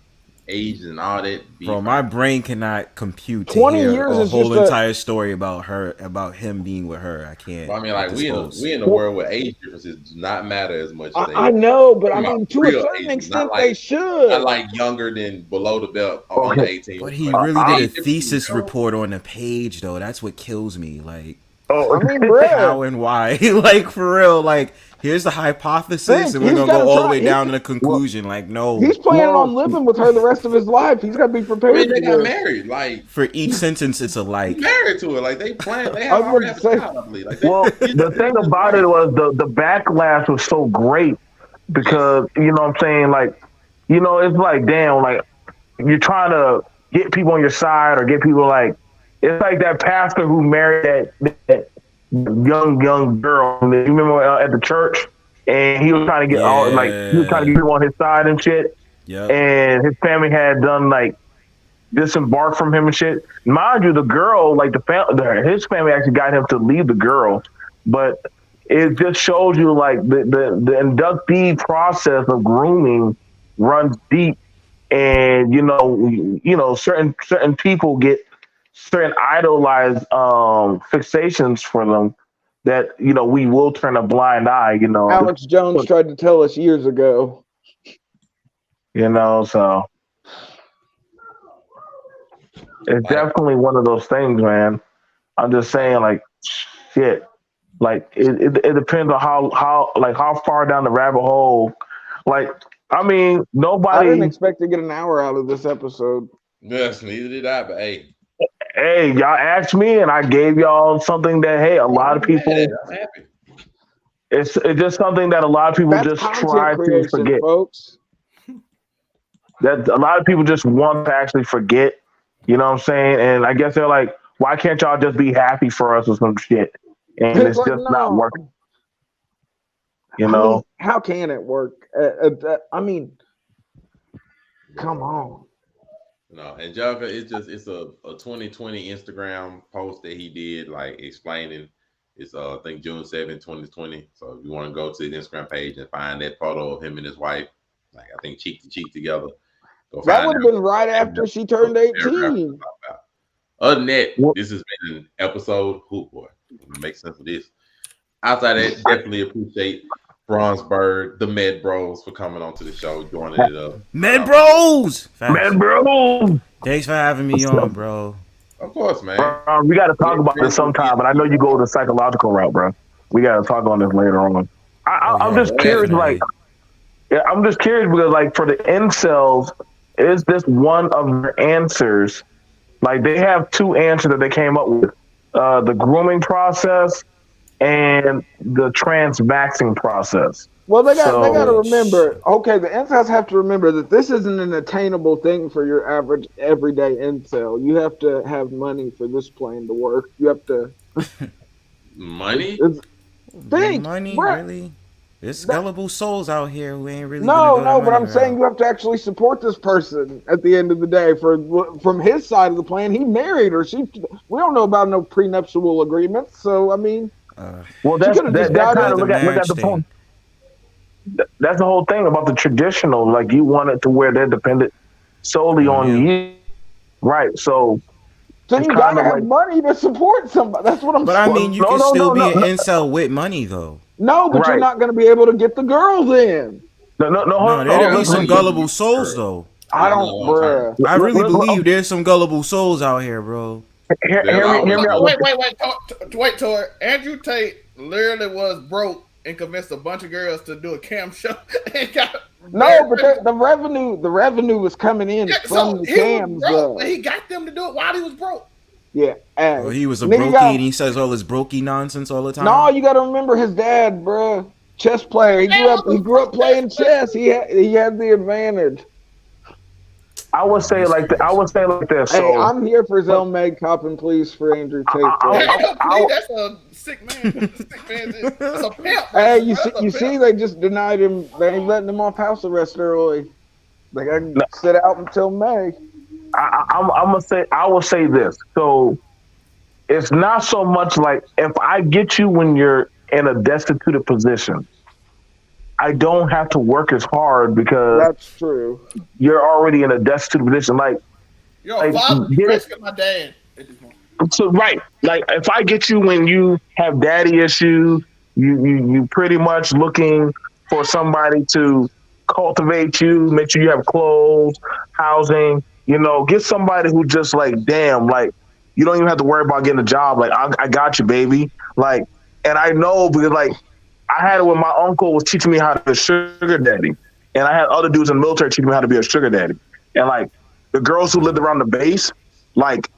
age and all that. Bro, my brain cannot compute 20 years a whole entire story about him being with her. I can't. Well, I mean, like we in a world where age differences do not matter as much. I know, but I mean, to a certain extent, they should. Not like younger than below the belt on 18. But he really did a thesis report on the page, though. That's what kills me. Like, I mean, bro, how and why? Like, for real, like. Here's the hypothesis, and we're gonna go all the way down to the conclusion. Like, no, he's planning on living with her the rest of his life. He's got to be prepared. I mean, they got married. Like for each sentence, it's a like. Married to it, like they plan. They have already have a child, I believe. Like, the thing about it was the backlash was so great because you know what I'm saying, like, you know, it's like damn, like you're trying to get people on your side or get people like it's like that pastor who married that young girl. You remember at the church, and he was trying to get he was trying to get people on his side and shit. Yeah. And his family had done like disembarked from him and shit. Mind you, the girl, like his family actually got him to leave the girl, but it just shows you like the inductee process of grooming runs deep, and you know certain people get certain idolized fixations for them that you know we will turn a blind eye. You know, Alex Jones tried to tell us years ago. You know, so it's definitely one of those things, man. I'm just saying, like, shit. Like it depends on how far down the rabbit hole. Like, I mean, nobody. I didn't expect to get an hour out of this episode. Yes, neither did I. But hey, y'all asked me, and I gave y'all something that a lot of I'm mad at people. it. I'm happy. It's just something that a lot of people That's just content try to creation, forget. folks. That a lot of people just want to actually forget. You know what I'm saying? And I guess they're like, why can't y'all just be happy for us or some shit? And It's it's like, just not no. working. You I mean, know? how can it work? I mean, come on. No, Angelica, it's a 2020 Instagram post that he did, like explaining. It's I think June 7, 2020. So if you want to go to his Instagram page and find that photo of him and his wife, like I think cheek to cheek together, go That find would have out. been right after she turned 18. Other than that, this has been an episode. Oh boy, make sense of this. Outside of that, definitely appreciate Bronzeberg, the Med Bros for coming onto the show, joining it up. Med Bros. Facts. Man, bro. Thanks for having me on, bro. Of course, man. We got to talk about this sometime, but I know you go the psychological route, bro. We got to talk on this later on. I'm just curious, like, yeah, I'm just curious because, like, for the incels, is this one of their answers? Like, they have two answers that they came up with: the grooming process and the trans-vaxxing process. Well, they got to remember. Okay, the incels have to remember that this isn't an attainable thing for your average everyday incel. You have to have money for this plane to work. You have to money. Think, money, bruh. really? There's gullible souls out here who ain't really. No, but I'm saying you have to actually support this person at the end of the day. From his side of the plan, he married her. We don't know about no prenuptial agreements. So I mean, well, that's kind of look at the point. That's the whole thing about the traditional. Like, you want it to where they're dependent solely on you, right? So you gotta have money to support somebody. That's what I'm saying. But I mean, you can still be an incel with money, though. No, but you're not going to be able to get the girls in. No, there'll be some gullible souls, though. I don't, bruh. I really believe there's some gullible souls out here, bro. Wait, Tor. Andrew Tate literally was broke and convinced a bunch of girls to do a cam show. No, but the revenue was coming in from the cams. He got them to do it while he was broke. Yeah, well, he was a brokey and he says all this brokey nonsense all the time. No, you got to remember his dad, bro. Chess player. He grew up playing chess. He had the advantage. I would say like this. Hey, I'm here for Zell Meg copping, please, for Andrew Tate. That's a sick man. That's a pimp. Hey, you see, they just denied him. They ain't letting him off house arrest early. They got to sit out until May. I will say this. So it's not so much like if I get you when you're in a destitute position, I don't have to work as hard because that's true. You're already in a destitute position. Like, my dad. So right, like if I get you when you have daddy issues, you pretty much looking for somebody to cultivate you, make sure you have clothes, housing. You know, get somebody who just like, damn, like you don't even have to worry about getting a job. Like I got you, baby. Like, and I know because like I had it when my uncle was teaching me how to be a sugar daddy, and I had other dudes in the military teaching me how to be a sugar daddy. And like the girls who lived around the base, like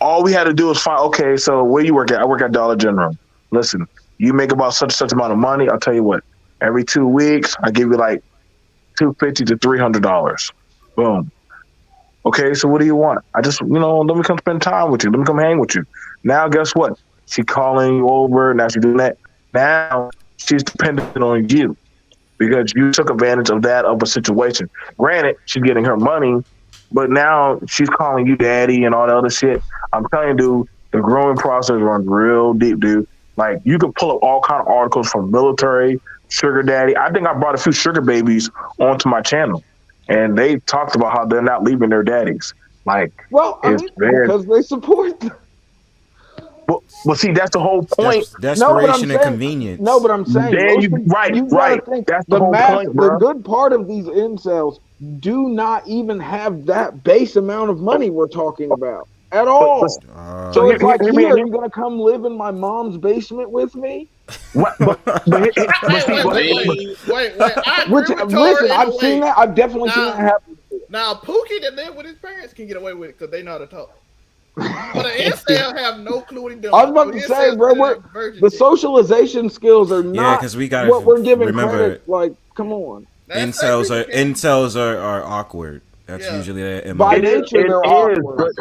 all we had to do was find, okay, so where you work at? I work at Dollar General. Listen, you make about such amount of money. I'll tell you what, every 2 weeks I give you like $250 to $300. Boom. Okay, so what do you want? I just, let me come spend time with you. Let me come hang with you. Now, guess what? She calling you over. Now she's doing that. Now she's dependent on you because you took advantage of a situation. Granted, she's getting her money, but now she's calling you daddy and all that other shit. I'm telling you, dude, the growing process runs real deep, dude. Like, you can pull up all kind of articles from military, sugar daddy. I think I brought a few sugar babies onto my channel, and they talked about how they're not leaving their daddies. Like, well, because they support them. Well, see, that's the whole point. Desperation and convenience. No, but I'm saying, right. That's the whole point, bro. The good part of these incels do not even have that base amount of money we're talking about at all. So it's like, are you going to come live in my mom's basement with me? Wait. Listen, I've seen that. I've definitely seen that happen. Now Pookie that live with his parents can get away with it because they know how to talk. But an incel have no clue what he's doing. I was about to say, bro, the socialization skills are not because we gotta what we're giving remember, credit. Like, come on. Incels are awkward. That's usually their MO. By nature, they're awkward.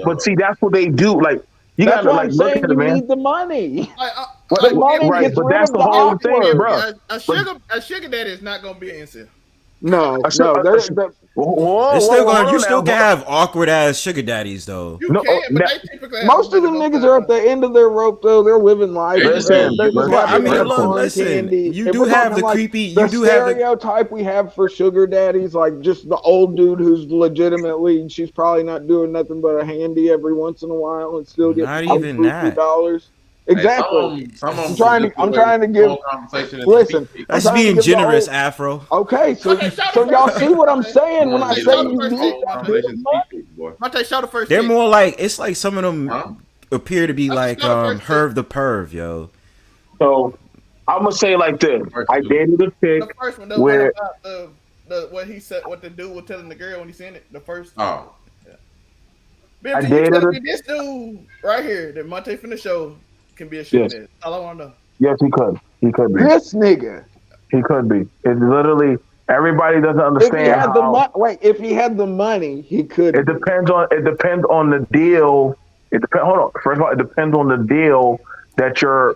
But see, that's what they do. Like, you That's gotta what I'm like look saying. at it, You man. need the money. The money gets but rid that's of the the whole thing, awkward. bro. A sugar daddy is not gonna be an incel. No, They're you still can have awkward ass sugar daddies though. You can, but they typically most of them niggas are at the end of their rope though. They're living life. Listen, they're just I happy mean, to look, have listen. candy. You If do we're have talking the like creepy. You the do have the stereotype we have for sugar daddies, like just the old dude who's legitimately, she's probably not doing nothing but a handy every once in a while and still get not even that. $2. Exactly. Hey, I'm trying to give. Listen, that's being generous, Afro. Okay, so y'all see what I'm saying when I say you need Monte, show the first. They're more like it's like some of them appear to be like Herb the Perv, yo. So I'm gonna say like this: I dated a chick The first one, where about what he said, what the dude was telling the girl when he seen it. The first. Oh. Yeah. BMT, you telling me this dude right here that Monte finna show can be a sugar daddy. All I want to know. Yes, he could. He could be. This nigga. He could be. It's literally everybody doesn't understand. If he had if he had the money, he could. It depends on the deal. Hold on. First of all, it depends on the deal that you're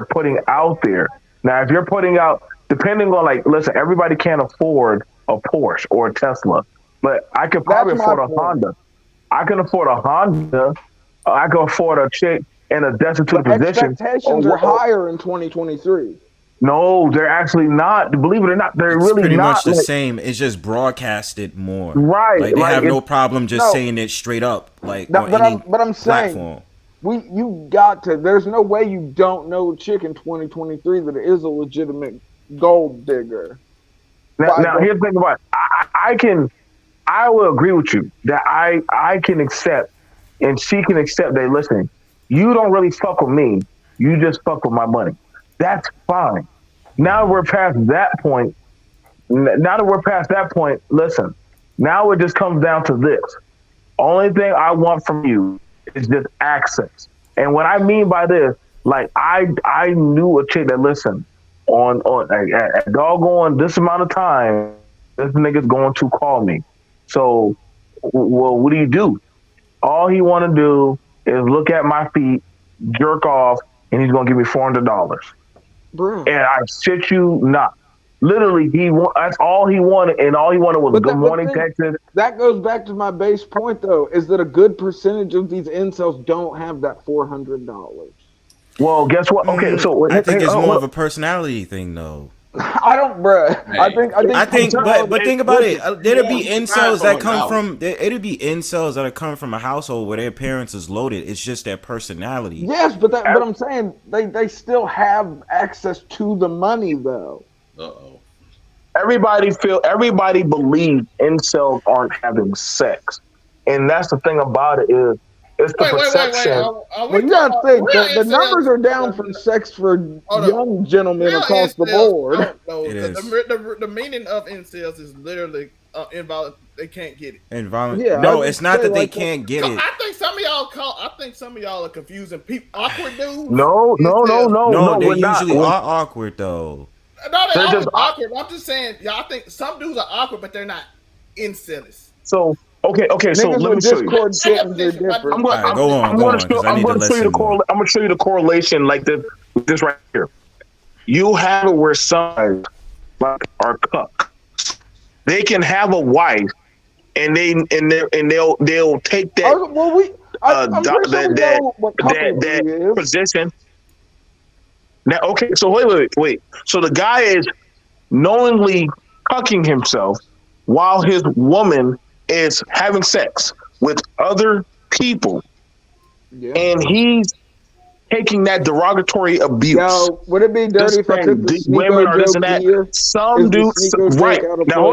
putting out there. Now, if you're putting out, depending on listen, everybody can't afford a Porsche or a Tesla, but I could probably afford a Honda. I can afford a Honda. I can afford a chick in a destitute position. Expectations are higher in 2023. No, they're actually not. Believe it or not, they're it's really pretty not. Much the same. It's just broadcasted more. Right. Like they have no problem just saying it straight up. Like on any I'm saying platform. you got to. There's no way you don't know a chick in 2023 that is a legitimate gold digger. Now here's the thing about it. I will agree with you that I can accept, and she can accept that. Listen, you don't really fuck with me. You just fuck with my money. That's fine. Now we're past that point. Listen. Now it just comes down to this. Only thing I want from you is just access. And what I mean by this, like I knew a chick that listened on at doggone this amount of time, this nigga's going to call me. So, well, what do? All he want to do is look at my feet, jerk off, and he's gonna give me $400. Bro. And I shit you not. Literally, that's all he wanted, and all he wanted was good morning, Texas. That goes back to my base point, though, is that a good percentage of these incels don't have that $400. Well, guess what? Okay, so I think it's more of a personality thing, though. I don't, bruh. Hey. I think, but think about it. There'll be incels that come from. It'll be incels that are coming from a household where their parents is loaded. It's just their personality. Yes, but I'm saying they still have access to the money, though. Everybody believes incels aren't having sex, and that's the thing about it is it's the perception. Well, you gotta think the numbers are down for sex for young gentlemen across the board. The meaning of incels is literally involved. They can't get it. Yeah, no, it's not that they can't get it. I think some of y'all are confusing people. Awkward dudes. No. They usually are awkward though. No, they're just awkward. I'm just saying, y'all think some dudes are awkward, but they're not incels. So okay. So let me show you. I'm going to show you the correlation like this right here. You have it where some like are cucks. They can have a wife, and they'll take that that position. Now, okay, so wait. So the guy is knowingly cucking himself while his woman is having sex with other people, and he's taking that derogatory abuse. Yo, would it be dirty if I took the women are this and that? Some dudes, right now,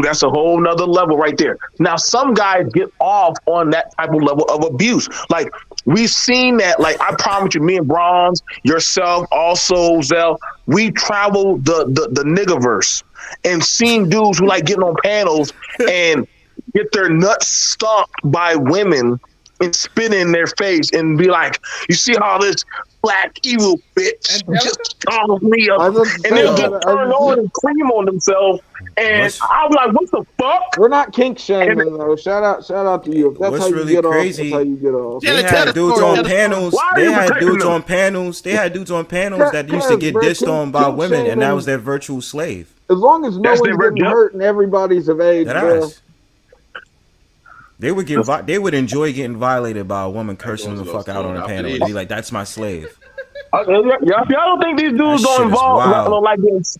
that's a whole nother level right there. Now, some guys get off on that type of level of abuse. Like we've seen that. Like I promise you, me and Bronze, yourself, also Zell, we travel the niggaverse. and seen dudes who like getting on panels and get their nuts stomped by women and spit in their face and be like, "You see how this black evil bitch just called me up," and they'll just turn on and cream on themselves. And I'm like, "What the fuck?" We're not kink shaming though. Shout out to you. If that's how you get off, that's how you get off. They had dudes on panels. They had dudes on panels. They had dudes on panels that used to get dissed on by women, and that was their virtual slave. As long as no one's getting hurt and everybody's of age, bro. They would enjoy getting violated by a woman cursing the fuck out on a panel and be like, "That's my slave." Y'all don't think these dudes don't involve? Don't like this.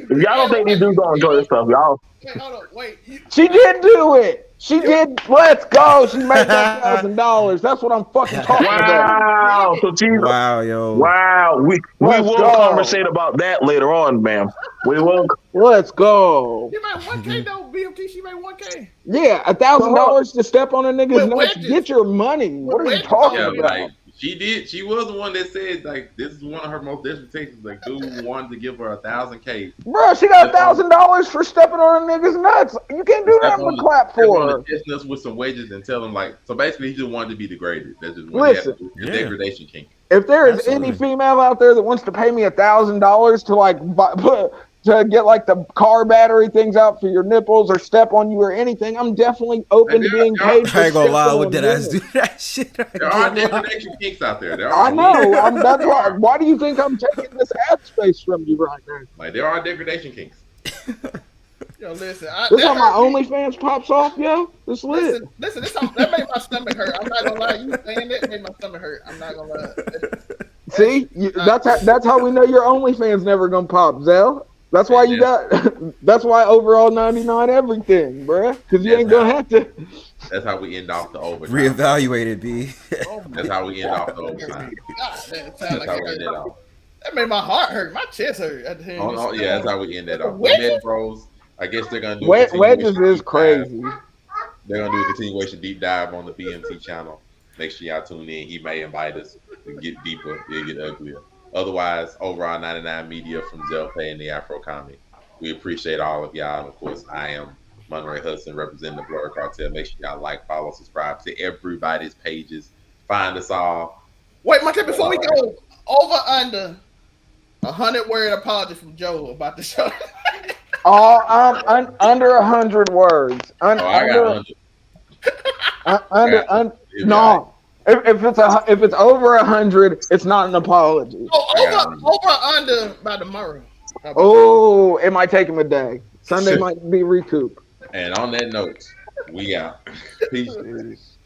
Y'all don't think these dudes don't enjoy this stuff, y'all? Wait, hold on, wait. She did do it. She did. Let's go. She made that $1,000. That's what I'm fucking talking about. Wow, yo. Wow. We will conversate about that later on, ma'am. We will. Let's go. She made 1K though. B.M.T. She made 1K. Yeah, $1,000 to step on a nigga's nuts. Get your money. What are you talking about? Like, she did. She was the one that said like this is one of her most disrespectful. Like, dude wanted to give her $1,000K. Bro, she got $1,000 for stepping on a nigga's nuts. You can't do nothing but clap for her. Us with some wages and tell him like. So basically, he just wanted to be degraded. That's just what the degradation king. If there is any female out there that wants to pay me $1,000 to like to get like the car battery things out for your nipples or step on you or anything, I'm definitely open to being paid. I ain't gonna lie, what did I do that shit? There are degradation kinks out there. I know. That's why do you think I'm taking this ad space from you right now? Like there are degradation kinks. Yo, listen. This how my OnlyFans pops off, yo. It's lit. Listen. That made my stomach hurt. I'm not gonna lie. You saying that made my stomach hurt. I'm not gonna lie. See, that's how we know your OnlyFans never gonna pop, Zell. That's why you got. That's why overall 99 everything, bruh. Because you ain't gonna have to. That's how we end off the overtime. Reevaluate it, B. That's how we end off the overtime. That's how we end it off. That made my heart hurt. My chest hurt. Yeah, that's how we end that off. Med Bros. I guess they're gonna do wedges is crazy. They're gonna do a continuation deep dive on the B.M.T. channel. Make sure y'all tune in. He may invite us to get deeper. It'll get uglier. Otherwise, over on 99 Media from Zelpay and the Afro Comic. We appreciate all of y'all. And of course, I am Monterey Hudson representing the Blur Cartel. Make sure y'all like, follow, subscribe to everybody's pages. Find us all. Wait, Monte, before we go, over under 100-word apology from Joe about the show. Under 100 words. No. If it's over 100, it's not an apology. Over under by tomorrow. Oh, it might take him a day. Sunday might be recouped. And on that note, we out. Peace.